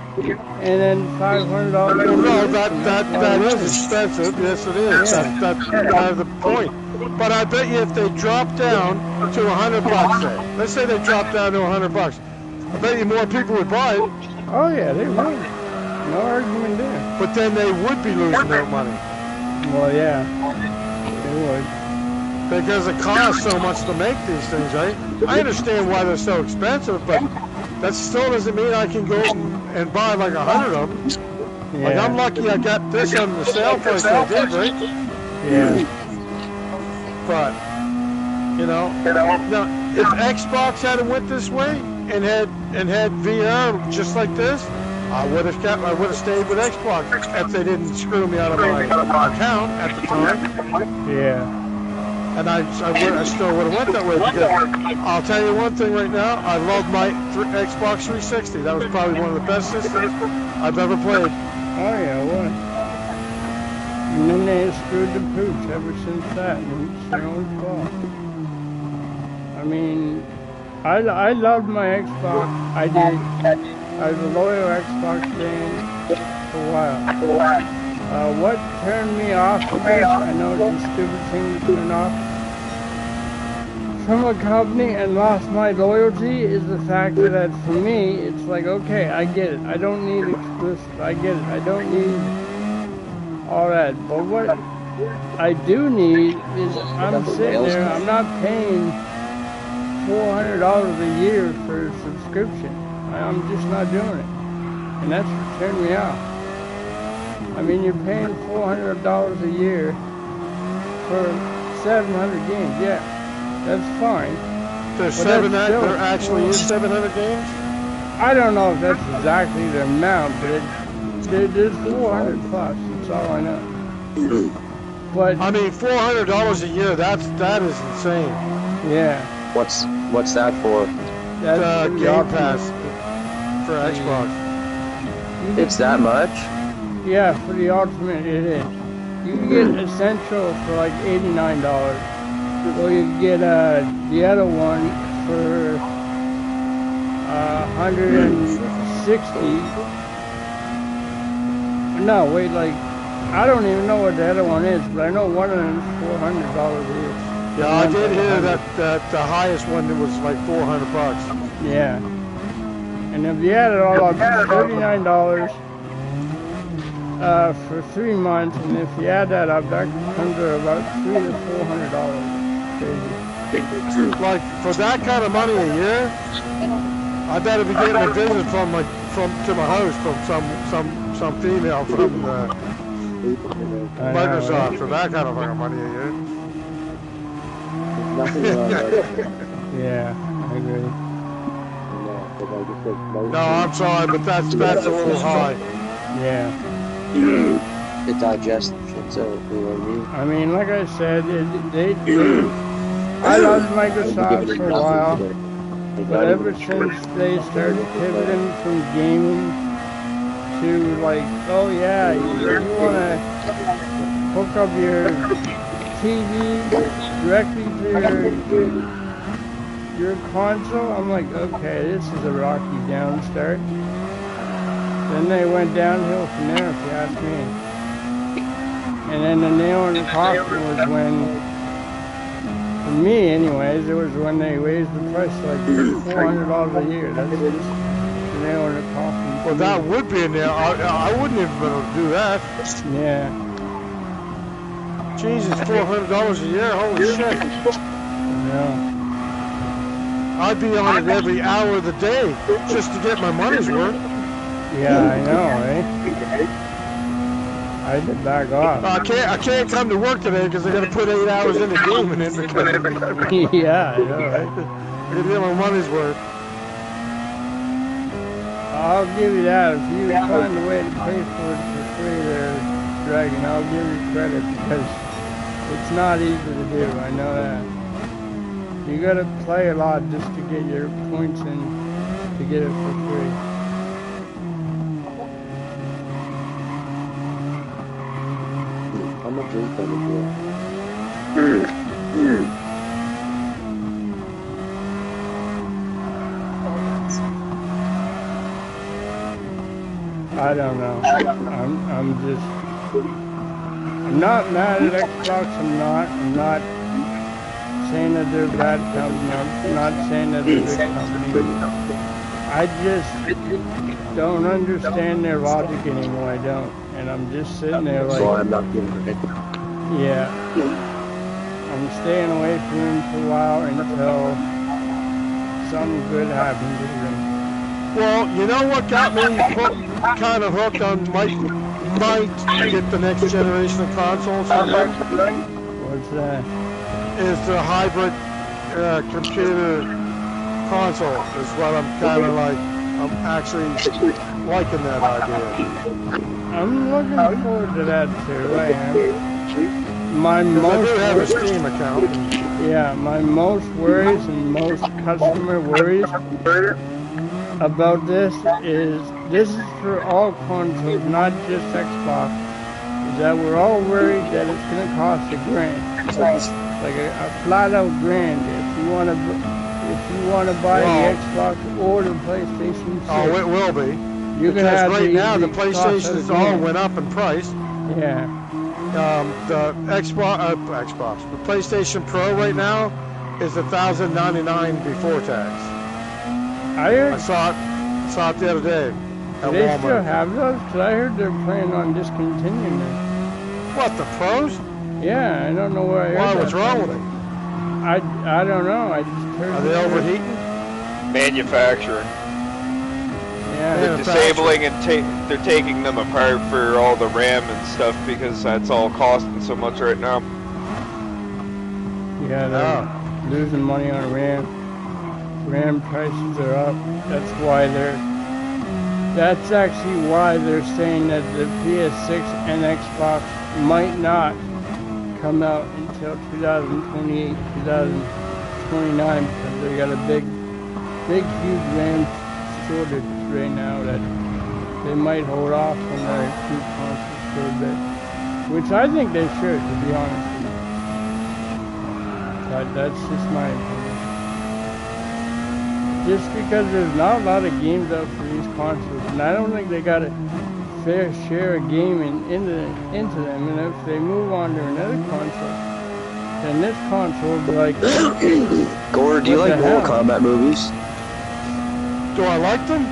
and then $500 for the No, that is expensive. Yes, it is. Yeah. That's kind of the point. But I bet you if they drop down to $100, say, let's say they drop down to $100, I bet you more people would buy it. Oh yeah, they would. No argument there. But then they would be losing their money. Well, yeah, they would. Because it costs so much to make these things, right? I understand why they're so expensive, but that still doesn't mean I can go and buy like 100 of them. Yeah. Like, I'm lucky I got this on the sale price I did, right? Yeah. But, you know, now, if Xbox had went this way and had VR just like this, I would have stayed with Xbox if they didn't screw me out of my account at the time. Yeah. And I still would have went that way because I'll tell you one thing right now, I love my Xbox 360. That was probably one of the best systems I've ever played. Oh yeah, it was. And then they screwed the pooch ever since that, and it's their own fault. I mean, I loved my Xbox. I did. I was a loyal Xbox fan for a while. What turned me off of this, I know it's a stupid thing to turn off from a company and lost my loyalty, is the fact that for me, it's like, okay, I get it. I don't need exclusive. I get it. I don't need all that. But what I do need is I'm sitting there, I'm not paying $400 a year for a subscription. I'm just not doing it. And that's what turned me off. I mean, you're paying $400 a year for 700 games. Yeah, that's fine. There actually is 700 games? I don't know if that's exactly the amount, but there's 400 plus. That's all I know. But I mean, $400 a year, that is insane. yeah. What's that for? That's Game Pass for Xbox. It's that much? Yeah, for the Ultimate it is. You can get Essential for like $89. Or you can get the other one for $160. No, wait, like I don't even know what the other one is, but I know one of them is $400 each. Yeah, I did hear that the highest one was like $400. Yeah. And if you add it all up, it's $39 for 3 months, and if you add that up, that comes to about $300 to $400. Crazy. Like for that kind of money a year, I better be getting a visit from to my house from some female from Microsoft for that kind of money a year. Yeah, I agree. No, I'm sorry, but that's a little high. Yeah. It digests shit, so you know what I mean? I mean, like I said, I loved Microsoft for a while, but ever since they started pivoting from gaming to like, oh yeah, you want to hook up your TV directly to your console, I'm like, okay, this is a rocky down start. Then they went downhill from there, if you ask me. And then the nail in the coffin was when, for me anyways, it was when they raised the price to like $400 a year. That's just the nail in the coffin. Well, that would be a nail. I wouldn't even be able to do that. Yeah. Jesus, $400 a year, holy shit. Yeah. I'd be on it every hour of the day just to get my money's worth. Yeah, I know, eh? I had to back off. I can't come to work today because I got to put 8 hours into gaming it because Yeah, I know, right? I got to get my money's worth. I'll give you that. If you find a way to pay for it for free there, Dragon, I'll give you credit because it's not easy to do, I know that. You gotta play a lot just to get your points in to get it for free. I'm a drink on I don't know. I'm not mad at Xbox. I'm not saying that they're a bad company. I'm not saying that they're a good company. I just don't understand their logic anymore. I don't. And I'm just sitting there like, so I'm not giving it. yeah. I'm staying away from them for a while until something good happens to them. Well, you know what got me kind of hooked on might get the next generation of consoles? What's that? Is the hybrid computer console is what I'm kind of like. I'm actually liking that idea. I'm looking forward to that too. I am. My I most do have a Steam account. yeah, my most worries and most customer worries about this is for all consoles, not just Xbox. Is that we're all worried that it's going to cost $1,000. Like a flat out $1,000 if you want to buy the Xbox or the PlayStation 6. Oh, it will be. You're gonna Because have right now the cost PlayStation us all more. went up in price. Yeah. The Xbox, the PlayStation Pro right now is $1,099 before tax. I saw it the other day at Do they Walmart. still have those? Because I heard they're planning on discontinuing them. What, the pros? Yeah, I don't know where I heard Why? that What's wrong from. with them? I don't know. I just heard. Are they overheating? Manufacturing. Yeah. They're disabling and they're taking them apart for all the RAM and stuff because that's all costing so much right now. Yeah, they're losing money on RAM. RAM prices are up. That's actually why they're saying that the PS6 and Xbox might not come out until 2028, 2029 because they got a big huge RAM shortage right now that they might hold off on their two consoles for a bit. Which I think they should, to be honest with you. But that's just my opinion. Just because there's not a lot of games out for these consoles, and I don't think they got it fair share of gaming into them, and if they move on to another console, then this console will be like, Gore, do you what like the Mortal hell? Kombat movies? Do I like them?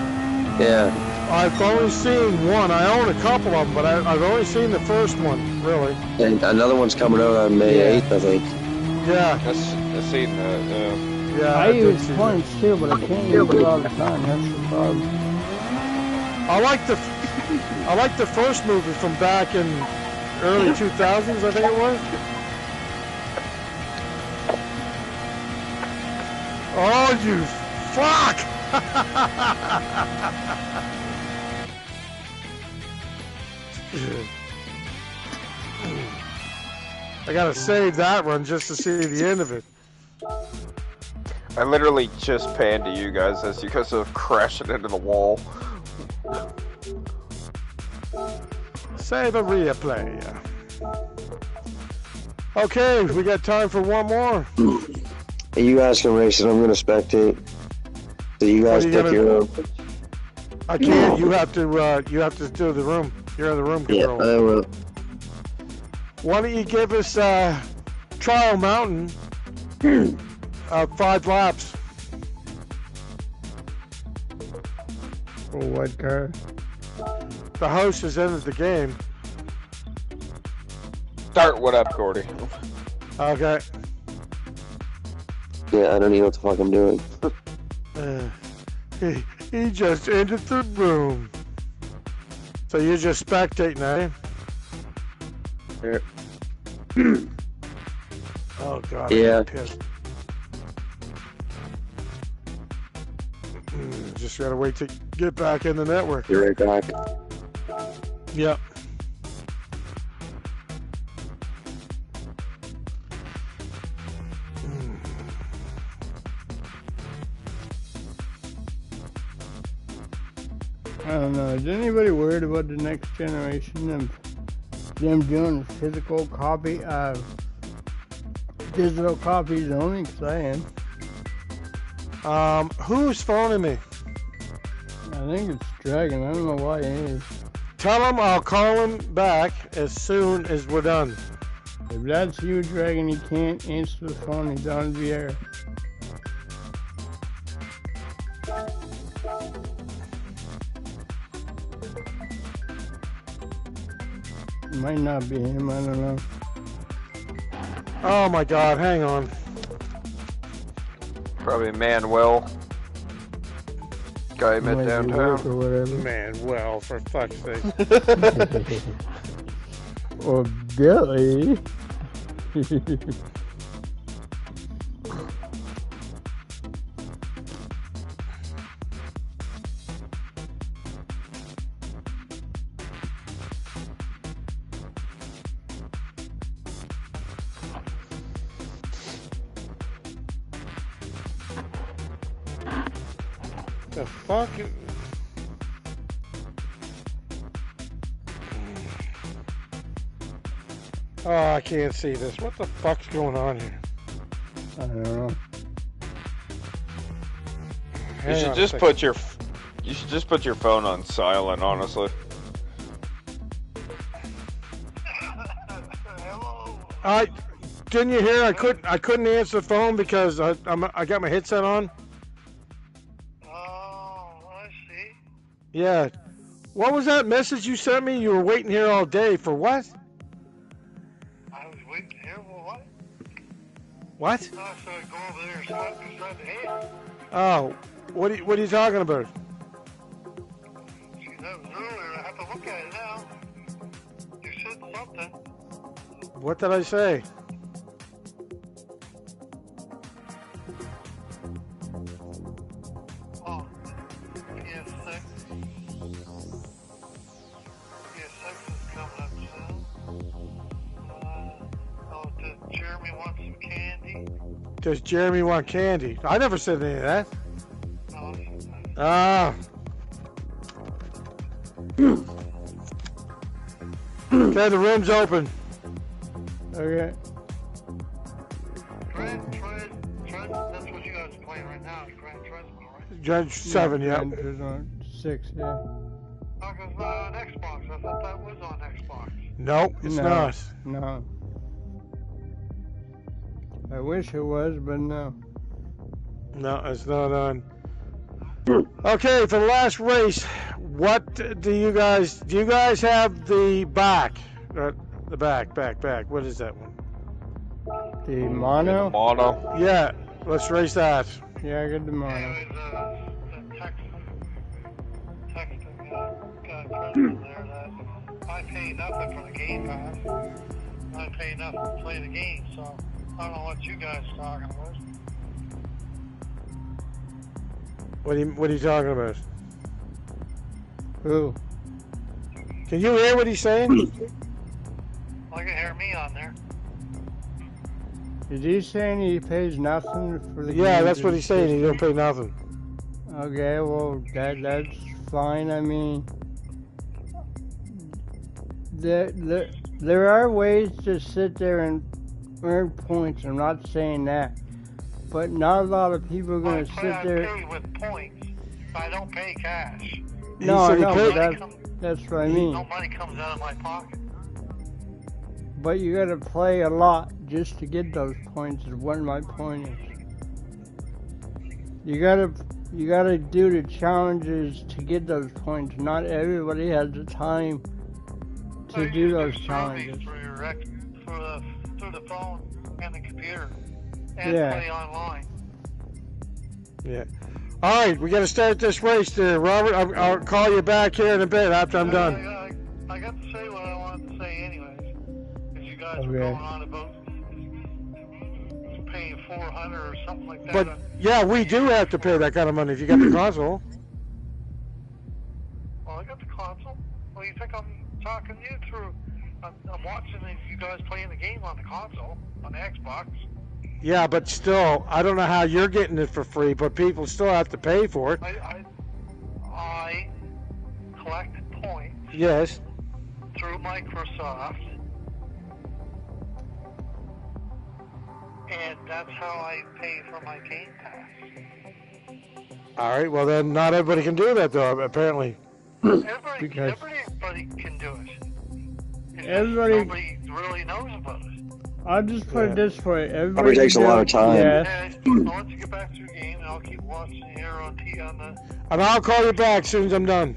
Yeah. I've only seen one. I own a couple of them, but I've only seen the first one, really. And another one's coming out on May 8th, I think. Yeah, I seen that. yeah. I did use see that. points too, but I can't use it all the time. That's the problem. I like the first movie from back in early 2000s, I think it was. Oh, you fuck! I gotta save that one just to see the end of it. I literally just panned to you guys as you guys are crashing into the wall. Save a replay. Okay, we got time for one more. Hey, you guys can race it. I'm gonna spectate. So you guys What are you pick your own. I can't. You have to do the room. You're in the room Yeah, control. I will. Why don't you give us Trial Mountain 5 laps? For what car? The host has ended the game. Start what up, Gordy? Okay. Yeah, I don't even know what the fuck I'm doing. He just entered the room. So you're just spectating, eh? There. Oh God. Yeah. I'm pissed. Just gotta wait to get back in the network. You're right back. Yep. I don't know. Is anybody worried about the next generation of them doing physical copy, digital copies only? Because I am. Who's phoning me? I think it's Dragon. I don't know why it is. Tell him I'll call him back as soon as we're done. If that's you, Dragon, he can't answer the phone. He's on VR. It might not be him. I don't know. Oh my God, hang on. Probably Manuel. Guy met Might be downtown. work or whatever. Man, well, for fuck's sake. Or Billy. The fuck? Oh, I can't see this. What the fuck's going on here? I don't know. You Hang should on a just second. put your phone on silent, honestly. Didn't you hear? I couldn't answer the phone because I got my headset on. Oh, I see. Yeah. What was that message you sent me? You were waiting here all day for what? I was waiting here. Well, what? What? Oh, so I go over there and start the head. Oh, what are you talking about? See, that was earlier. I have to look at it now. You said something. What did I say? Oh, PS6. PS6 is coming up soon. Oh, does Jeremy want some candy? Does Jeremy want candy? I never said any of that. No. Ah. Okay, the room's open. Okay. Gran that's what you guys are playing right now. Gran Turismo, right? Judge 7, yeah. Gran Turismo 6, yeah. Oh, talking about on Xbox. I thought that was on Xbox. Nope, it's No. not. No. I wish it was, but no. No, it's not on. Okay, for the last race, what do you guys have the back? The back. What is that one? The mono? Mono. Yeah, let's race that. Yeah, I got the mono. Anyways, the texting got a friend there that I pay nothing for the Game Pass. I pay nothing to play the game, so I don't know what you guys are talking about. What are you talking about? Who? Can you hear what he's saying? Well, you can hear me on there. Is he saying he pays nothing for the game? Yeah, that's what he's saying. He don't pay nothing. Okay, well, that's fine. I mean, there are ways to sit there and earn points. I'm not saying that. But not a lot of people are going to sit there. I pay with points. I don't pay cash. No, I said he know, paid- but that's what I mean. No money comes out of my pocket. But you got to play a lot just to get those points. Is what my point is. You gotta do the challenges to get those points. Not everybody has the time to do those challenges. Through the phone and the computer. And Yeah. play online. Yeah. All right, we got to start this race there, Robert. I'll call you back here in a bit after I'm done. I got to say what I wanted to say anyways. Because you guys were Okay. going on about paying $400 or something like that. But yeah, we do have to pay that kind of money if you got the console. Well, I got the console. Well, you think I'm talking you through? I'm watching you guys playing the game on the console, on the Xbox. Yeah, but still, I don't know how you're getting it for free, but people still have to pay for it. I collect points Yes. through Microsoft, and that's how I pay for my Game Pass. All right. Well, then not everybody can do that, though. Apparently. Everybody can do it. It's just Everybody- nobody really knows about it. I'll just put Yeah. it this way. Everybody Probably takes a lot of time. Yeah. And I'll let you get back to the game, and I'll keep watching here on the. And I'll call you back as soon as I'm done.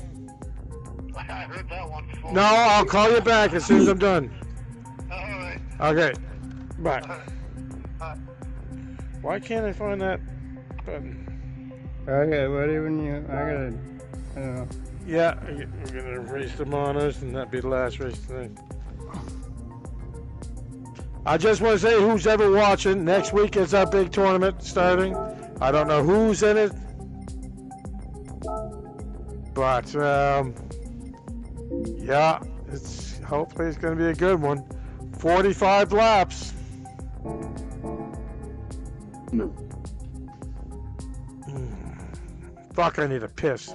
I heard that one before. No, I'll call you back as soon as I'm done. All right. Okay. Bye. Bye. Why can't I find that button? Okay, what even you? I don't know. Yeah, we're gonna race the monos, and that'd be the last race today. I just want to say, who's ever watching, next week is our big tournament starting. I don't know who's in it, but yeah, hopefully it's going to be a good one. 45 laps. Fuck, I need a piss.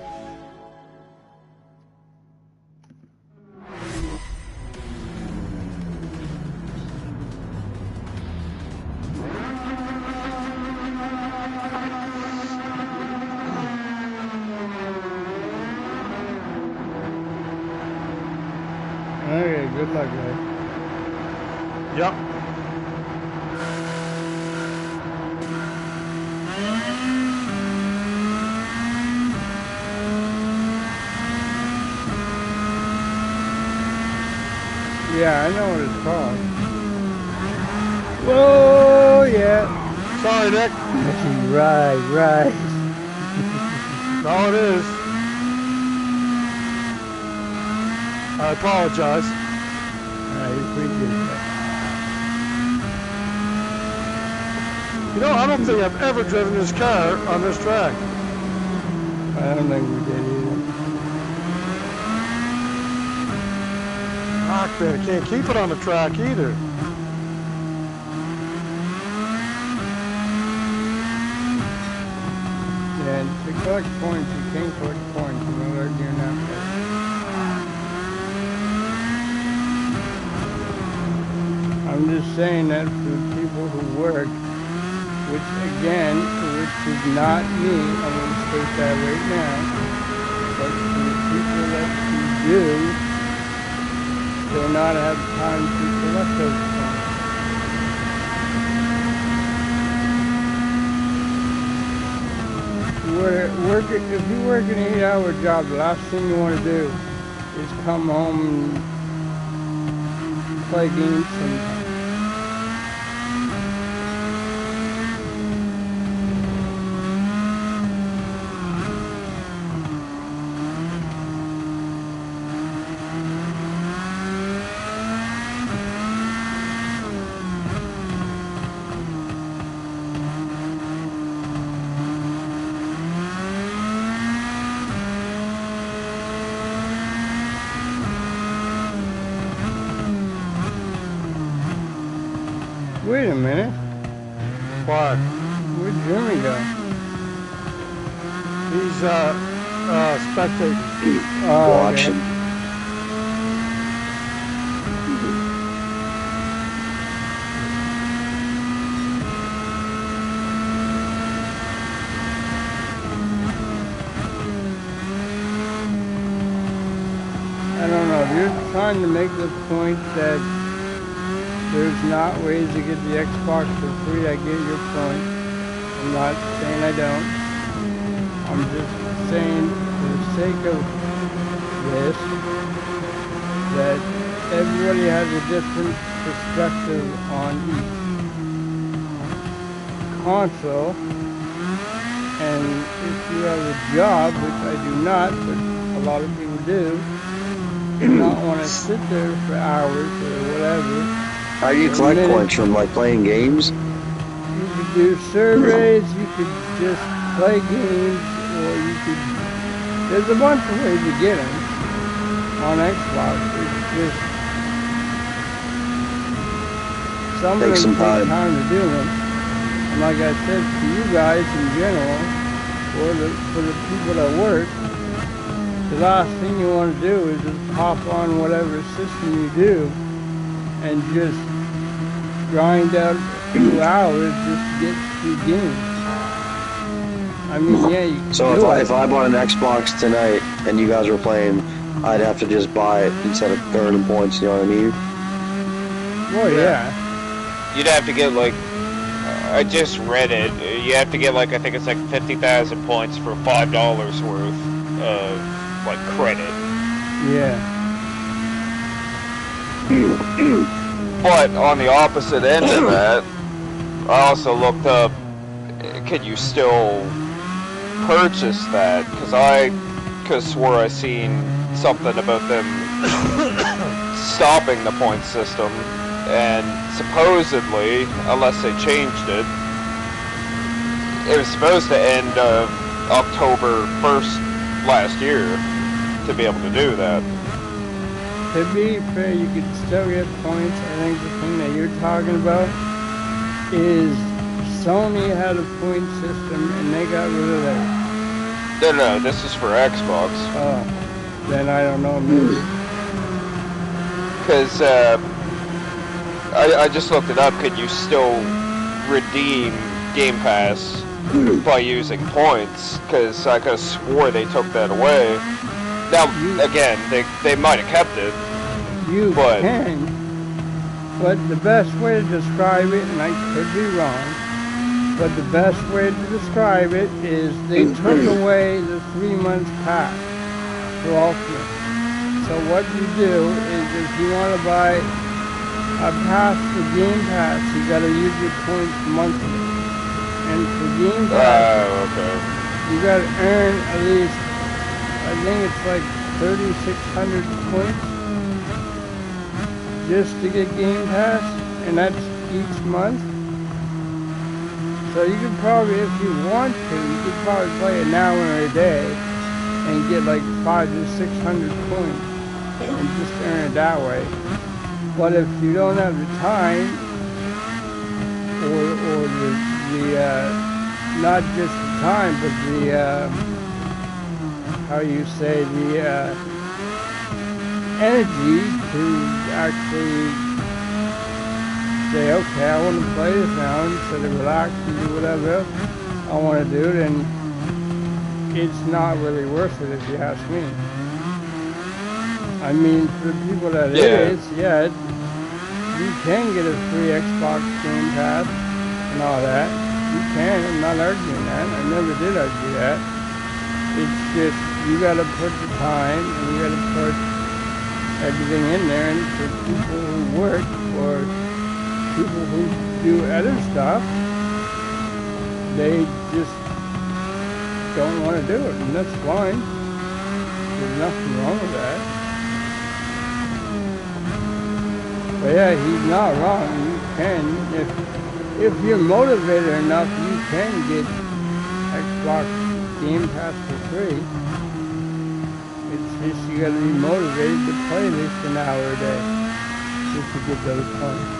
Okay, good luck, guys. Yep. Yeah, I know what it's called. Whoa, yeah. Sorry, Nick. Right. No, it is. I apologize. I appreciate that. You know, I don't think I've ever driven this car on this track. I don't think we did either. Fuck, man, I can't keep it on the track either. Yeah, and to collect points, you can't collect points unless you're not there. I'm just saying that for people who work, which is not me, I'm going to state that right now, but for the people that do do, they'll not have time to collect those points. If you work an 8-hour job, the last thing you want to do is come home and play games sometimes. Wait a minute. What? Where'd Jeremy go? He's spectating. Oh, Watching. okay. I don't know. If you're trying to make the point that there's not ways to get the Xbox for free, I get your point. I'm not saying I don't. I'm just saying, for the sake of this, that everybody has a different perspective on each console. And if you have a job, which I do not, but a lot of people do not want to sit there for hours or whatever. How do you collect points from like playing games? You could do surveys, you could just play games, or you could... There's a bunch of ways to get them on Xbox. It's just... Some of them take time to do them. And like I said, to you guys in general, or for the people that work, the last thing you want to do is just hop on whatever system you do and just grind out 2 hours just to get through games. I mean, yeah, you can So do if I bought an Xbox tonight and you guys were playing, I'd have to just buy it instead of earning points, you know what I mean? Well, yeah. You'd have to get like, I just read it, you have to get like, I think it's like 50,000 points for $5 worth of like credit. Yeah. But on the opposite end of that, I also looked up, can you still purchase that? Because I could swore I seen something about them stopping the point system, and supposedly, unless they changed it, it was supposed to end October 1st last year to be able to do that. To be fair, you could still get points. I think the thing that you're talking about is Sony had a point system and they got rid of that. No, this is for Xbox. Oh, then I don't know, maybe. Because I just looked it up. Could you still redeem Game Pass by using points? Because I could have swore they took that away. Now, again, they might have kept it. You can, but the best way to describe it, and I could be wrong, but the best way to describe it is they took away the 3 months pass for Ultimate. So what you do is if you want to buy a pass for Game Pass, you got to use your points monthly. And for Game Pass, you got to earn at least, I think it's like 3,600 points just to get Game Pass, and that's each month. So you could probably, if you want to, you could probably play an hour a day and get like 500 to 600 points and just earn it that way. But if you don't have the time, or the not just the time, but the how you say, the energy to actually say, okay, I want to play this now instead of relax and do whatever else I want to do, then it's not really worth it if you ask me. I mean, for the people that Yeah. it is, yeah, you can get a free Xbox Game Pass and all that. You can. I'm not arguing that. I never did argue that. It's just you got to put the time and you got to put everything in there. And for people who work or people who do other stuff, they just don't want to do it, and that's fine. There's nothing wrong with that. But yeah, he's not wrong. You can, if you're motivated enough, you can get Xbox Game Pass for free. It's just you gotta be motivated to play at least an hour a day just to get those points.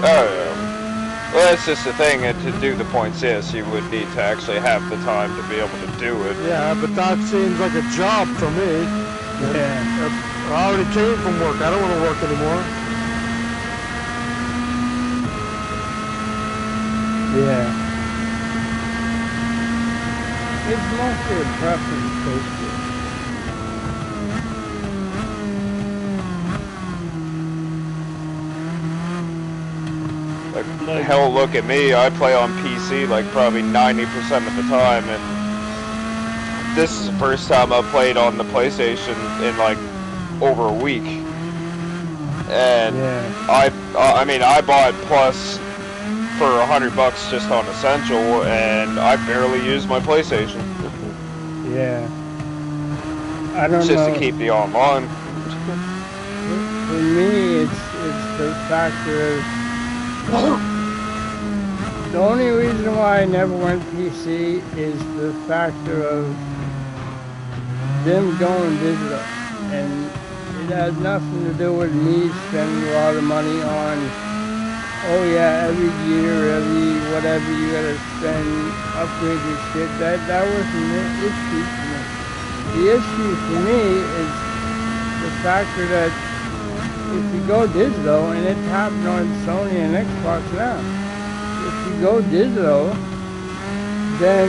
Oh, yeah. Well, that's just the thing. And to do the points, yes, you would need to actually have the time to be able to do it. Yeah, but that seems like a job for me. Yeah. I already came from work. I don't want to work anymore. Yeah. It's mostly a preference basically. Like, hell, look at me. I play on PC like probably 90% of the time, and this is the first time I've played on the PlayStation in like over a week. And Yeah. I mean, I bought Plus for $100 just on Essential, and I barely use my PlayStation. Yeah. I don't Just know. to keep the online. For me, it's the factor of the only reason why I never went PC is the factor of them going digital, and it has nothing to do with me spending a lot of money on, oh yeah, every year, every whatever you gotta spend, upgrade your shit. That wasn't the issue for me. The issue for me is the factor that if you go digital, and it's happening on Sony and Xbox now, if you go digital, then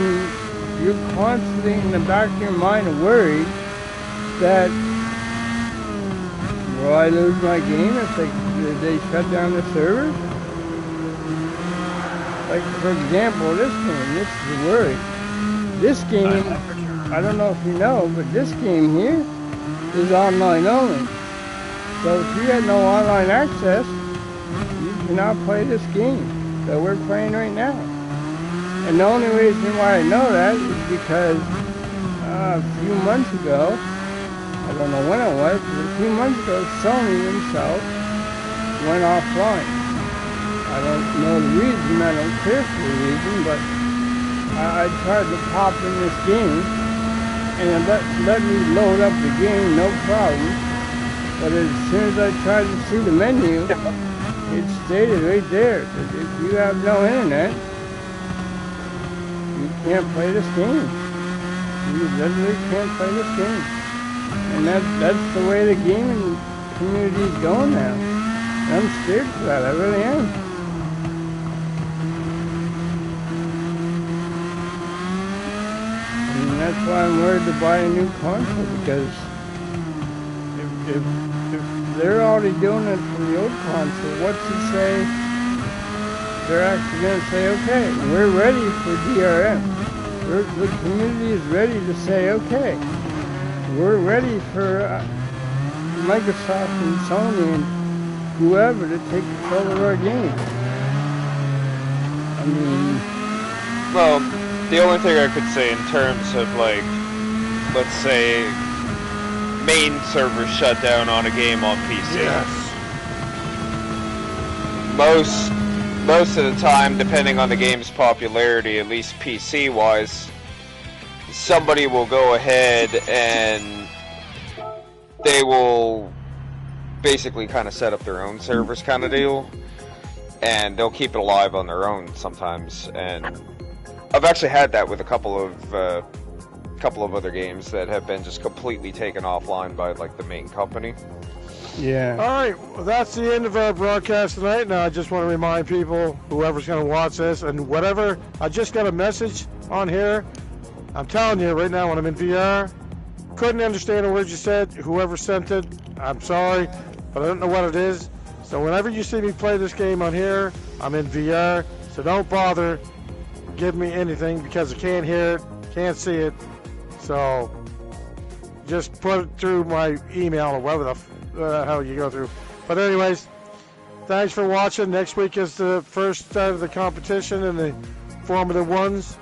you're constantly in the back of your mind worried that, will I lose my game if they shut down the servers? Like, for example, this game, this is a worry. This game, I don't know if you know, but this game here is online only. So if you have no online access, you cannot play this game that we're playing right now. And the only reason why I know that is because a few months ago, I don't know when it was, but a few months ago, Sony themselves went offline. I don't know the reason, I don't care for the reason, but I tried to pop in this game, and it let me load up the game, no problem. But as soon as I tried to see the menu, it stated right there that if you have no internet, you can't play this game. You literally can't play this game. And that's the way the gaming community is going now. And I'm scared for that, I really am. And that's why I'm worried to buy a new console, because if they're already doing it for the old console, what's to say they're actually going to say, okay, we're ready for DRM. The community is ready to say, okay, we're ready for Microsoft and Sony and whoever to take control of our game. I mean, Well, the only thing I could say in terms of, like, let's say, main server shut down on a game on PC. Yes. Most of the time, depending on the game's popularity, at least PC-wise, somebody will go ahead and they will basically kind of set up their own servers kind of deal, and they'll keep it alive on their own sometimes. And I've actually had that with a couple of other games that have been just completely taken offline by like the main company. yeah. All right, well, that's the end of our broadcast tonight. Now, I just want to remind people, whoever's going to watch this and whatever, I just got a message on here I'm telling you right now, when I'm in VR, couldn't understand a word you said. Whoever sent it, I'm sorry, but I don't know what it is. So whenever you see me play this game on here, I'm in VR. So don't bother giving me anything because I can't hear it, can't see it. So just put it through my email or whatever the hell you go through. But anyways, thanks for watching. Next week is the first start of the competition in the Formula Ones.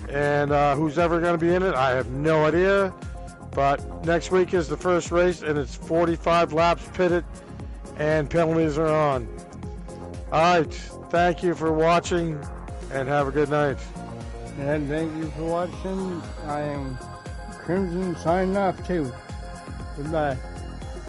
And who's ever going to be in it, I have no idea. But next week is the first race, and it's 45 laps pitted, and penalties are on. All right, thank you for watching, and have a good night. And thank you for watching. I am Crimson signing off too. Goodbye.